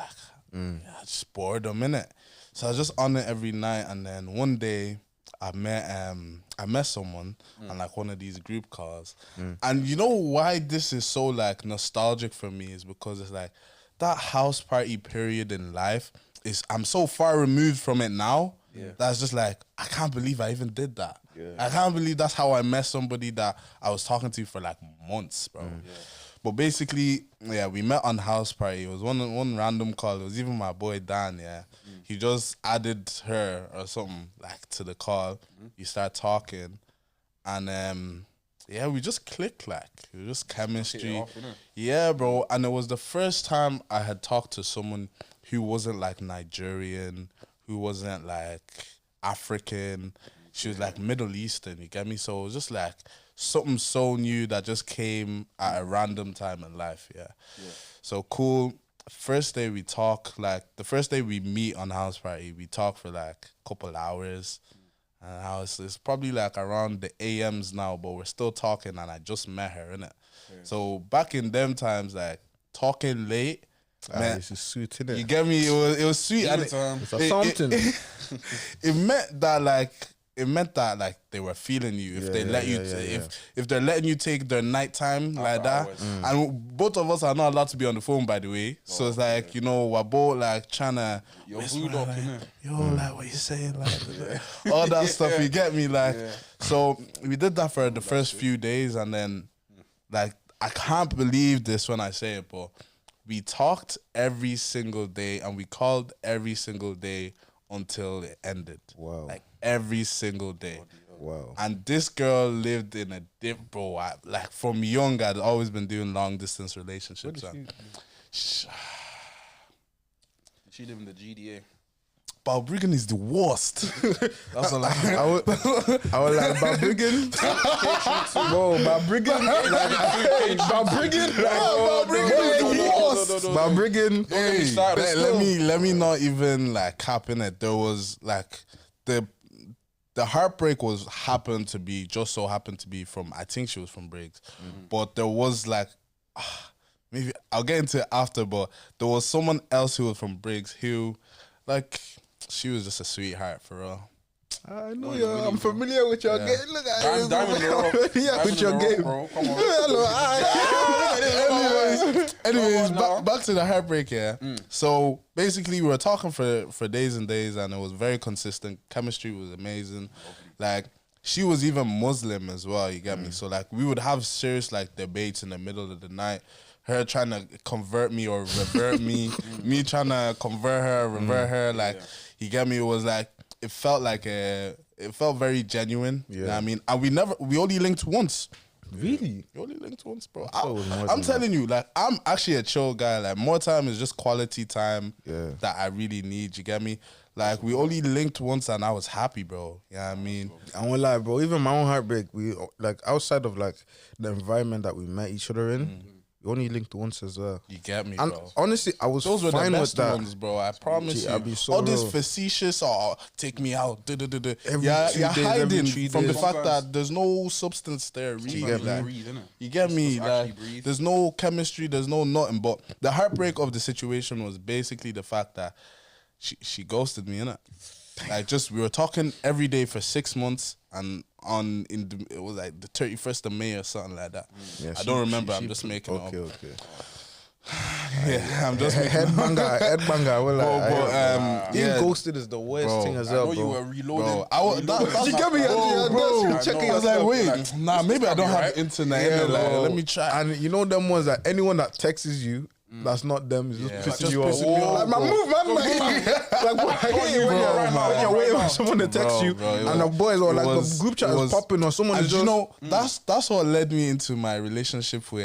just boredom, innit? So I was just on it every night, and then one day I met someone on like one of these group calls, and you know why this is so like nostalgic for me is because it's like that house party period in life is I'm so far removed from it now. That's just like I can't believe I even did that. I can't believe that's how I met somebody that I was talking to for like months, bro. But basically, we met on house party. It was one random call. It was even my boy Dan. He just added her or something like to the call. You start talking, and we just clicked. Like it was just chemistry. Bro. And it was the first time I had talked to someone who wasn't like Nigerian, who wasn't like African. She was like Middle Eastern. You get me? So it was just like something so new that just came at a random time in life. So cool. First day we talk, like the first day we meet on house party, we talk for like a couple hours. And it's probably like around the AMs now, but we're still talking, and I just met her, innit? So back in them times, like talking late, man, this is sweet, innit? You get me? It was sweet. And it meant that like they were feeling you if they let you if they're letting you take their nighttime like that. And both of us are not allowed to be on the phone, by the way. So it's like, you know, we're both like trying to like what you saying, like all that stuff. You get me? Like so we did that for the first few days, and then like I can't believe this when I say it, but we talked every single day and we called every single day until it ended. Wow. Like every single day. Wow. And this girl lived in a dip, bro. Like from young, I'd always been doing long distance relationships. She live in the GDA. Balbriggan is the worst. That's all I was like, Balbriggan? Bro, Balbriggan? Balbriggan? Balbriggan is the worst. Balbriggan. Let me not even like cap in it. There was like the Heartbreak happened to be from, I think she was from Briggs. But there was like, maybe I'll get into it after, but there was someone else who was from Briggs who like, she was just a sweetheart for real. I know I'm familiar with your game. Look at I'm familiar with your game. Bro. Come on. Anyways, back to the Heartbreak, So basically, we were talking for days and days, and it was very consistent. Chemistry was amazing. Like, she was even Muslim as well, you get me? So, like, we would have serious, like, debates in the middle of the night. Her trying to convert me or revert me. Me trying to convert her, revert her. Like, you get me? It was like, it felt very genuine. You know what I mean? And we only linked once. Really? We only linked once, bro. I'm telling you, like, I'm actually a chill guy. Like, more time is just quality time that I really need. You get me? Like, we only linked once and I was happy, bro. You know what I mean? I won't lie, bro. Even my own Heartbreak, we, like, outside of, like, the environment that we met each other in, we only linked once as well. You get me, and bro. Honestly, I was Those were fine the with best that. ones, bro. I promise you. I'd be so all this real. facetious or take me out. You're 2 days, hiding every 3 from the days. fact that there's no substance there. Really, you get me? Like, there's no chemistry. There's no nothing. But the heartbreak of the situation was basically the fact that she ghosted me, innit? Like, just we were talking every day for 6 months, and it was like the 31st of May or something like that. I don't remember. I'm just making it up. Okay. I'm just Headbanger. Well, being ghosted is the worst thing as well, bro. You were reloading. You get me? I was like, wait, maybe I don't have internet. Let me try. And you know them ones that anyone that texts you, that's not them. It's just pissing you off. Like, my move, man. Like, I get you when you're waiting for someone to text you, and the boys or like the group chat is popping, or someone is just. You know, that's what led me into my relationship with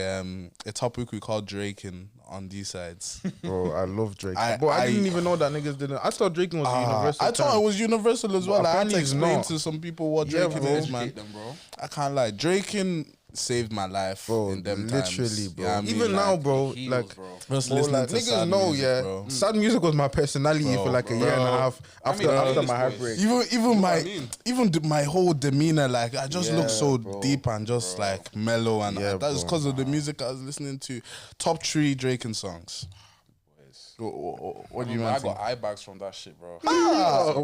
a topic we call Draking on these sides. Bro, I love Drake. But I didn't even know that niggas didn't. I thought Draking was universal. I thought it was universal as well. Like, I had to explain to some people what Draking is, man. Bro. I can't lie. Draking saved my life in them literally, times. bro. Yeah, I mean, even now, bro, heals, like, bro. Just bro, listening like to niggas sad know, music, bro. sad music was my personality for like a year and a half after my heartbreak. Even my whole demeanor, like I just look so deep and just like mellow, and that's because of the music I was listening to. Top 3 Drake and songs. What do you mean? I got eye bags from that shit, bro.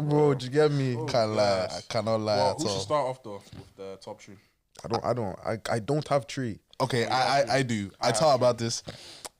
Bro, do you get me? Can't lie. I cannot lie at Who should all. start off though with the top 3? I don't have 3. Okay, I do. I thought about this.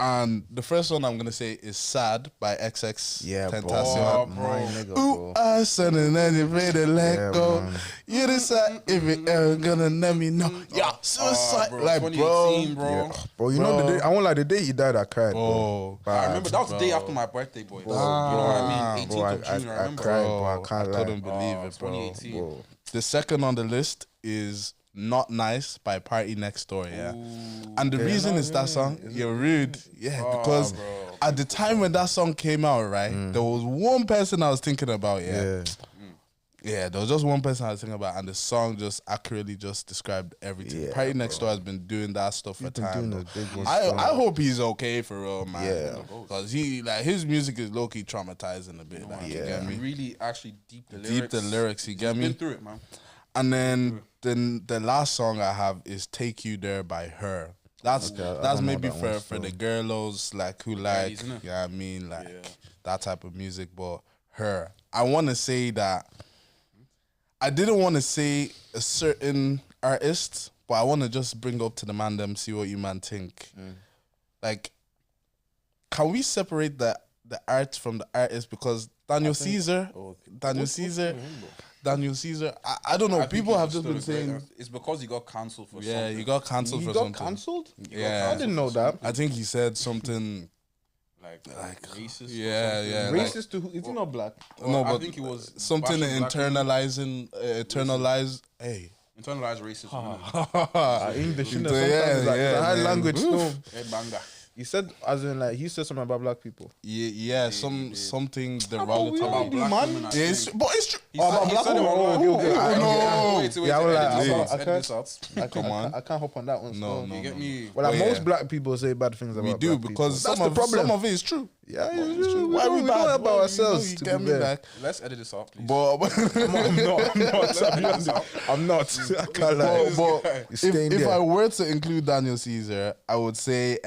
And the first one I'm gonna say is "Sad" by XX. Yeah, Tentacion. my nigga, Ooh, bro. I said and then you ready to let go. Man. You decide if you ever gonna let me know. Yeah, suicide, Bro, like 2018, bro. bro. Yeah. Bro, you know the day, I won't lie, the day he died, I cried, bro. Oh, I remember that was the day after my birthday, boy. You know what I mean? 18th Bro, of June, I remember. cried, bro, bro. I can't lie. couldn't believe it, bro. 2018. Bro. The second on the list is "Not Nice" by Party Next Door. Yeah, and the reason is that song. You're rude. Yeah, because at the time when that song came out, right, there was one person I was thinking about. Yeah, there was just one person I was thinking about, and the song just accurately just described everything. Yeah, Party Next Door has been doing that stuff for time. doing this big one I hope he's okay for real, man. Yeah. Because his music is low key traumatizing a bit. Like, you get me? Really, actually, deep the lyrics. Deep the lyrics, you get me? Been through it, man. And then the last song I have is "Take You There" by Her. That's maybe for the girlos like who like I mean like that type of music, but Her. I want to say that I didn't want to say a certain artist, but I want to just bring up to the man them, see what you man think. Like, can we separate the art from the artist? Because Daniel Caesar, I don't know. People have just been saying it's because he got cancelled for something. yeah, he got cancelled for something. Cancelled? Yeah, I didn't know that. I think he said something like racist. Yeah. Racist to who? Is he not black? No, I but think he was something bashing black internalized. Hey, internalized racism. English, Yeah, sometimes it's a high man. language storm. Headbanger. He said, as in, like, he said something about black people. something we derogatory. all do, man. Yes, but it's true. Come on. I can't hop on that one. No. You get me? Well, like, But most black people say bad things about We do black because people. some of it is true. Yeah, it's true. Why we don't bad? know about ourselves, You to get be me? fair. Like, Let's edit this out, please. I'm not. I can't lie. but It's staying if there. I were to include Daniel Caesar, I would say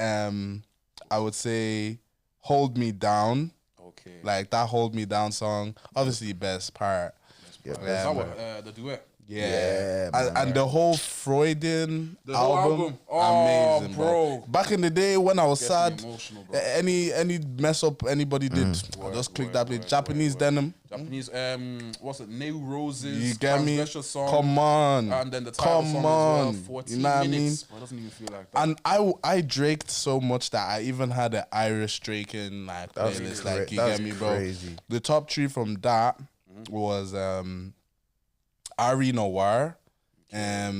"Hold Me Down." Okay. Like that "Hold Me Down" song, obviously best part. Is that what, the duet? Yeah, man. and the whole Freudian whole album. Oh, amazing, bro. Back in the day when I was Gets me sad, emotional, bro. any mess up anybody did, I just click that play. Japanese denim. Japanese, what's it? New Roses. You get me? Transgression Song. Come on, And then the title come song on. as well. 14 You know what I minutes. mean? But it doesn't even feel like that. And I draked so much that I even had an Irish Draken like playlist. Like you get me, bro. Crazy. The top 3 from that was Ari Noir. I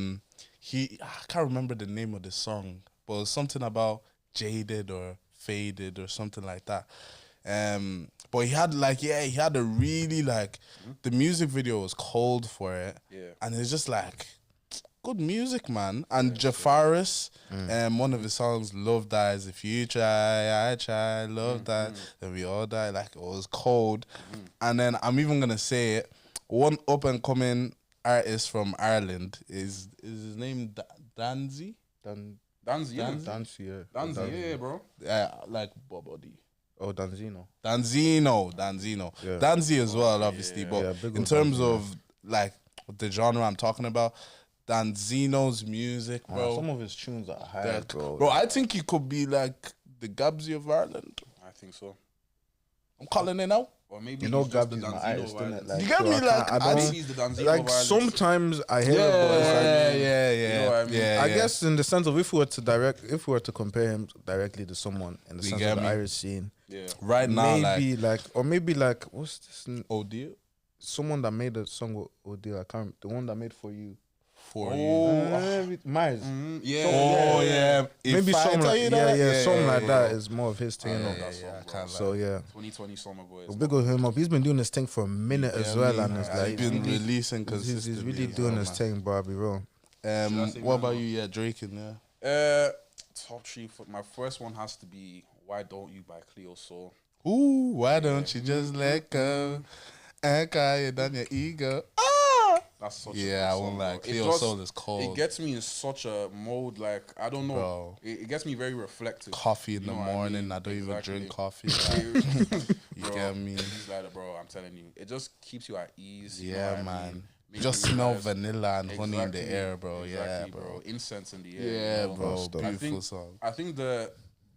can't remember the name of the song, but it was something about jaded or faded or something like that. But he had a really like the music video was cold for it, and it's just like good music, man. And Jafaris, one of his songs, "Love Dies If You Try, I Try, Love Dies, then we all die." Like it was cold, and then I'm even gonna say it. One up and coming artist from Ireland is his name Danzy? Danzy, yeah, bro. Like Bobody. Oh, Danzino. Yeah. Danzy as well, obviously. But in terms of like the genre I'm talking about, Danzino's music, bro. Some of his tunes are high, bro. Bro, I think he could be like the Gabsy of Ireland. I think so. I'm calling it now. Or maybe You know, he's just Gabby's the my Danzino artist, of innit? Ireland. Like, You get me? Like, I I don't. He's the Danzino Like of Ireland. sometimes I hear it, but it's like, yeah. You know what I mean? I guess in the sense of if we were to compare him directly to someone in the sense of the Irish scene, right now, maybe like what's this? Odile? Someone that made a song with Odile. I can't. The one that made For You. Mars. Yeah. Maybe something like something like that is more of his thing. So yeah. 2020 summer boys. Well, big of him up. He's been doing this thing for a minute as well, and it's like he's been releasing because he's really doing his thing, bro. I'll be real. What about you? Yeah, Drake and yeah. Top 3. My first one has to be "Why Don't You" by Cleo Soul. Ooh, why don't you just let go and cry down your ego? That's such I won't lie. Cleo Soul is cold. It gets me in such a mode, like, I don't know. Bro. It gets me very reflective. Coffee in the morning. I don't even drink coffee. You get me? He's like, bro, I'm telling you. It just keeps you at ease. Yeah, man. Just smell vanilla and honey in the air, bro. Yeah, bro. Incense in the air. Yeah, bro. Beautiful song. I think the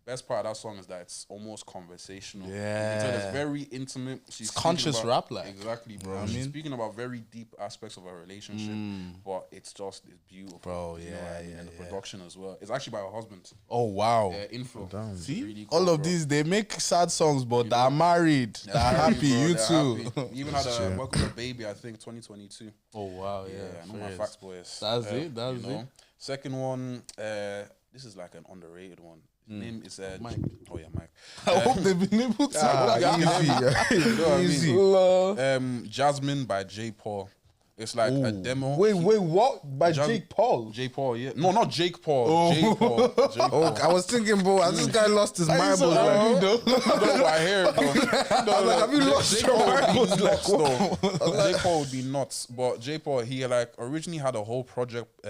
best part of that song is that it's almost conversational. Yeah. It's very intimate. She's conscious rap, like. Exactly, bro. She's speaking about very deep aspects of her relationship, but it's beautiful. Bro, And the production as well. It's actually by her husband. Oh, wow. Info. See? Really cool, all of these, they make sad songs, but they're married. They're happy. You too. Happy. Even had a Welcome to Baby, I think, 2022. Oh, wow. Yeah. I know my facts, boys. That's it. That's it. Second one, this is like an underrated one. His name is Mike. Oh yeah, Mike. I hope they've been able to. Easy. Jasmine by J. Paul. It's like a demo. Wait, what? By Jake Paul? J. Paul, yeah. No, not Jake Paul. J. Paul. Oh, I was thinking, bro, has this guy lost his marbles, bro? No, I hear it, bro. I was like, have you lost your marbles? J. Paul would be nuts. But J. Paul, he like originally had a whole project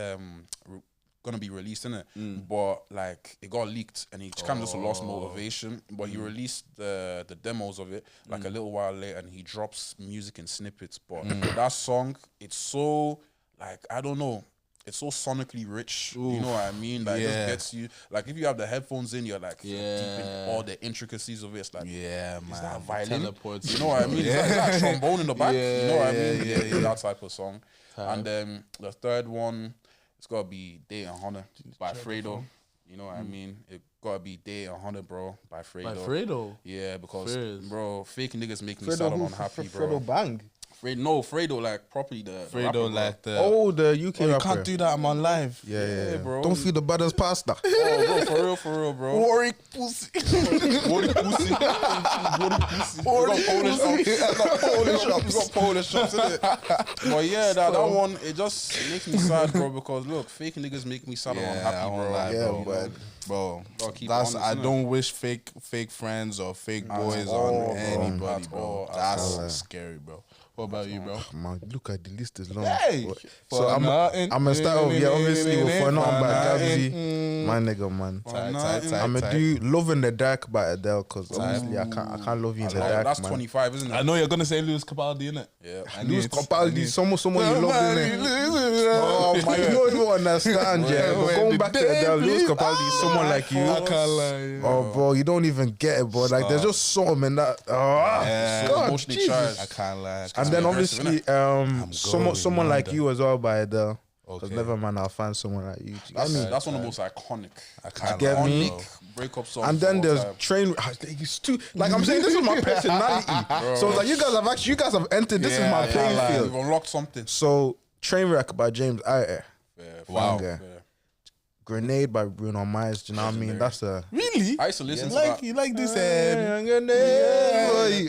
gonna be released in it, but like it got leaked and he kind of just lost motivation. But he released the demos of it like a little while later, and he drops music in snippets. But that song, it's so like, I don't know, it's so sonically rich. Oof. You know what I mean? Like it just gets you. Like if you have the headphones in, you're like deep in all the intricacies of it. It's like, man, is that a violin? Teleports. You know what I mean? Is that trombone in the back? You know what I mean? That type of song. And then the third one, it's gotta be Day and Honor by Fredo. You know what I mean? It gotta be Day and Honor, bro, by Fredo. By Fredo? Yeah, because, bro, fake niggas make me Fredo sad and unhappy, bro. Fredo Bang? Fredo, like, properly the Fredo, rapper, like the... Oh, the UK rapper. You can't do that, I'm on live. Yeah, bro. Don't feed the brothers pasta. Oh, bro, for real, bro. Warwick pussy. Warwick pussy. Warwick pussy. We got Polish shops, innit? But yeah, that one, it just makes me sad, bro, because look, fake niggas make me sad and unhappy, bro. Lie, bro. That's honest, I don't wish fake friends or fake boys on anybody, bro. That's scary, bro. What about you, bro? Man, look at the list is long. Hey! So I'm gonna start off, obviously, with For Nothing by Gabsy. My nigga, man. I'm gonna do Love in the Dark by Adele, because obviously I can't love you in the dark, that's man. 25, isn't it? I know you're gonna say Lewis Capaldi, innit? Yeah. Lewis Capaldi, someone you love, innit? Oh, man, you don't even understand, yeah. But going back to Adele, Lewis Capaldi is someone like you. I can't lie. Oh, bro, you don't even get it, bro. Like, there's just something in that. So emotionally charged. I can't lie. And then obviously, someone like you as well by Adele. Because never mind, I'll find someone like you. That's one of the most iconic. Get me? Breakup songs. And then there's Train. It's too, like I'm saying, this is my personality. So like you guys have entered. This is my playing field. We've unlocked something. So Trainwreck by James Iyer. Wow. Grenade by Bruno Mars. Do you know what I mean? That's a really. I used to listen to that. You like this?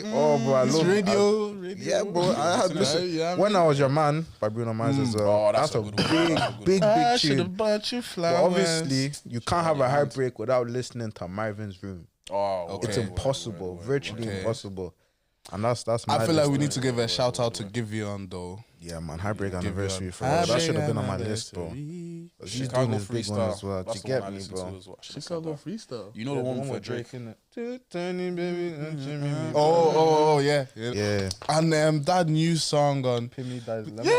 Oh, bro, I love radio. Yeah, bro. I had listen. When I Was Your Man by Bruno Mars as well. That's a big tune. But obviously, you can't have a heartbreak without listening to Marvin's Room. Oh, it's impossible, virtually impossible. And that's my. I feel like we need to give a shout out to Giveon though. Yeah, man, Heartbreak anniversary for real. That should have been on my list, bro. She's doing this big one as well. To get me, bro. Chicago Freestyle. You know the one for Drake, innit? Oh, yeah. And that new song on Pimmy Dies Lemon. Yeah,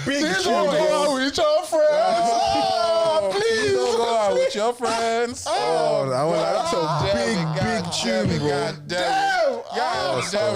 big tune. With your friends. Please don't go out with your friends. That's a big tune, bro. Damn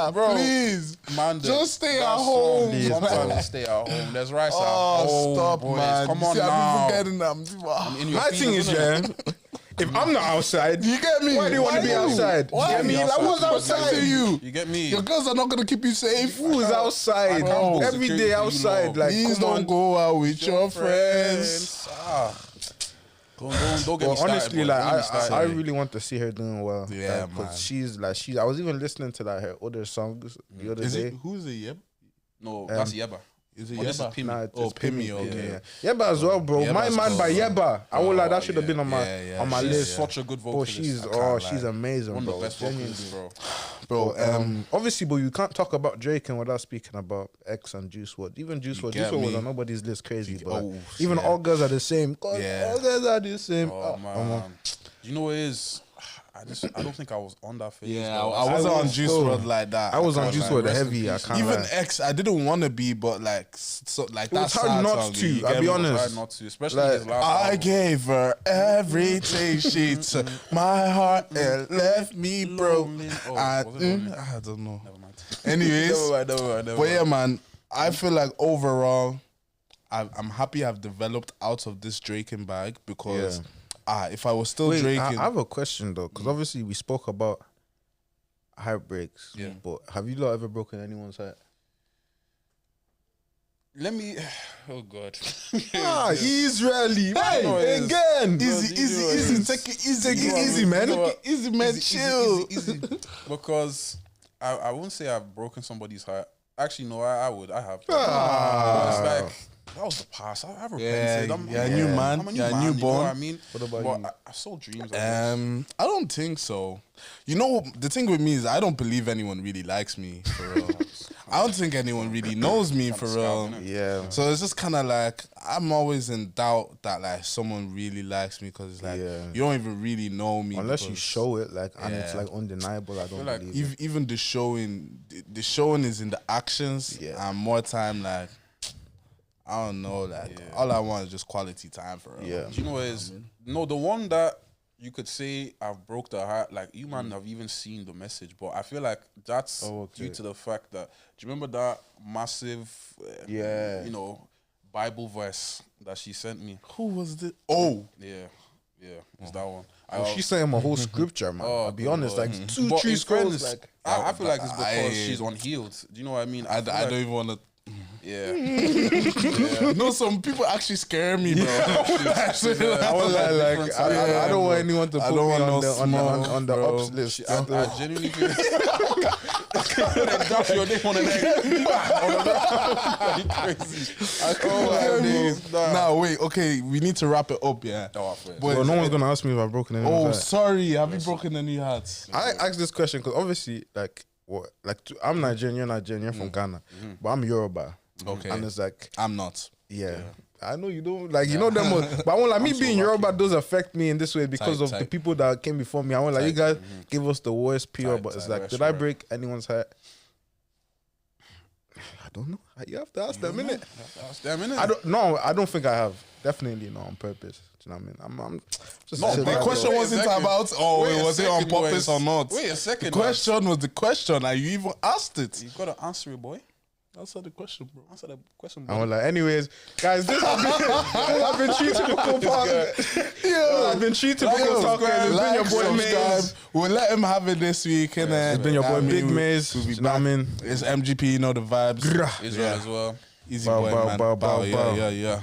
it, bro. Please, man, just stay at home. Sometimes stay at home. There's rice at home. Stop, boys. man. Come on now. My thing is, if I'm not outside, you get me? Why do you want to be outside? Why? You get me? Like, what's outside to you? You get me? Your girls are not gonna keep you safe. Who's outside? Every day outside. Like, please don't go out with your friends. Don't get me started, honestly, like I really want to see her doing well. Yeah, man. Because she's. I was even listening to her other songs the other day. Who's it? Yep. No, that's Yeba. Is it Oh, this is Yeba? Pimmy. Nah, it's Pimmy, Pimmy. okay. Yeah. Yeba as well, bro. Yeba's My man cool, by bro. Yeba. I won't lie, that should have been on my She's list. such a good Bro, vocalist. she's amazing, one bro. of the best vocalists, bro. Bro, Obviously, but you can't talk about Drake and without speaking about X and Juice WRLD. Even Juice WRLD, get was me? on nobody's list, crazy. But oh, even yeah. all girls are the same. Yeah. All girls are the same. Oh man, you know what it is? I don't think I was on that phase. yeah, though. I wasn't on Juice still- WRLD like that. I was on can't Juice lie. WRLD rest in heavy. I peace. can't Even lie. X, I didn't want to be, but like, so like was that's hard sad not song, to, you I'll get be me? honest. Tried not to, especially Like, his last I album. gave her everything she took, my heart and left me broke. Lonely. Oh, I, was it Lonely? I don't know. Never mind. Anyways, Never but yeah, man, I feel like overall, I'm happy I've developed out of this Draking bag because if I was still Wait, Draking, I have a question though, because obviously we spoke about heartbreaks. Yeah. But have you lot ever broken anyone's heart? Let me. Oh God. Israeli. Hey, again. easy, take it easy, man. Easy, man, chill. Easy. Because I wouldn't say I've broken somebody's heart. Actually, no, I would. I have. But it's like that was the past. I've repented. you're a new man. I'm a new You're a man, you know newborn. what I mean? What about but you? I sold dreams. I guess. I don't think so. You know, the thing with me is I don't believe anyone really likes me for real. I don't think anyone really knows me for real. Yeah. So it's just kind of like I'm always in doubt that like someone really likes me because it's like you don't even really know me Unless you because show it, like, and it's like undeniable. I don't like believe it. even the showing is in the actions and more time like I don't know like all I want is just quality time for real. Yeah. Do you know what is? No, the one that you could say I've broke the heart. Like you man have even seen the message, but I feel like that's due to the fact that do you remember that massive, you know, Bible verse that she sent me? Who was the? Oh, Yeah, it's that one. She's saying my whole scripture, man. I'll be honest, like two, But three in scrolls, fairness, like I feel like it's because I- she's unhealed. Do you know what I mean? I feel don't like- even want to. Yeah. No, some people actually scare me, bro. I was like, I don't want anyone to put me on the ops list. I genuinely feel that's your name on the neck. Crazy. Nah, wait. Okay, we need to wrap it up. Yeah. Well, no one's gonna ask me if I've broken anyone's Oh, heart. sorry. Have you broken any hearts? I asked this question because obviously, I'm Nigerian, you're Nigerian, you're from Ghana, but I'm Yoruba. Okay. And it's like, I'm not. yeah. I know you don't like, you know them, but I won't like me being Yoruba does affect me in this way because of the people that came before me. I won't like you guys give us the worst PR, but it's like, did I break anyone's heart? I don't know. You have to ask them, innit? I don't think I have. Definitely not on purpose. Do you know what I mean? I'm just No, the question wasn't about, was it on purpose or not? Wait a second. The question was the question, and you even asked it. You gotta answer it, boy. Answer the question, bro. Answer the question, I boy. was like, anyways, guys, this I've been treated typical park. I've been treated typical talk. It's been your boy Maze. We'll let him have it this week, innit? It's been your boy Big Maze. We'll be You know what I mean? It's MGP, you know the vibes. Israel as well. Easy Bow, boy, bow, man. bow, bow, bow. Yeah.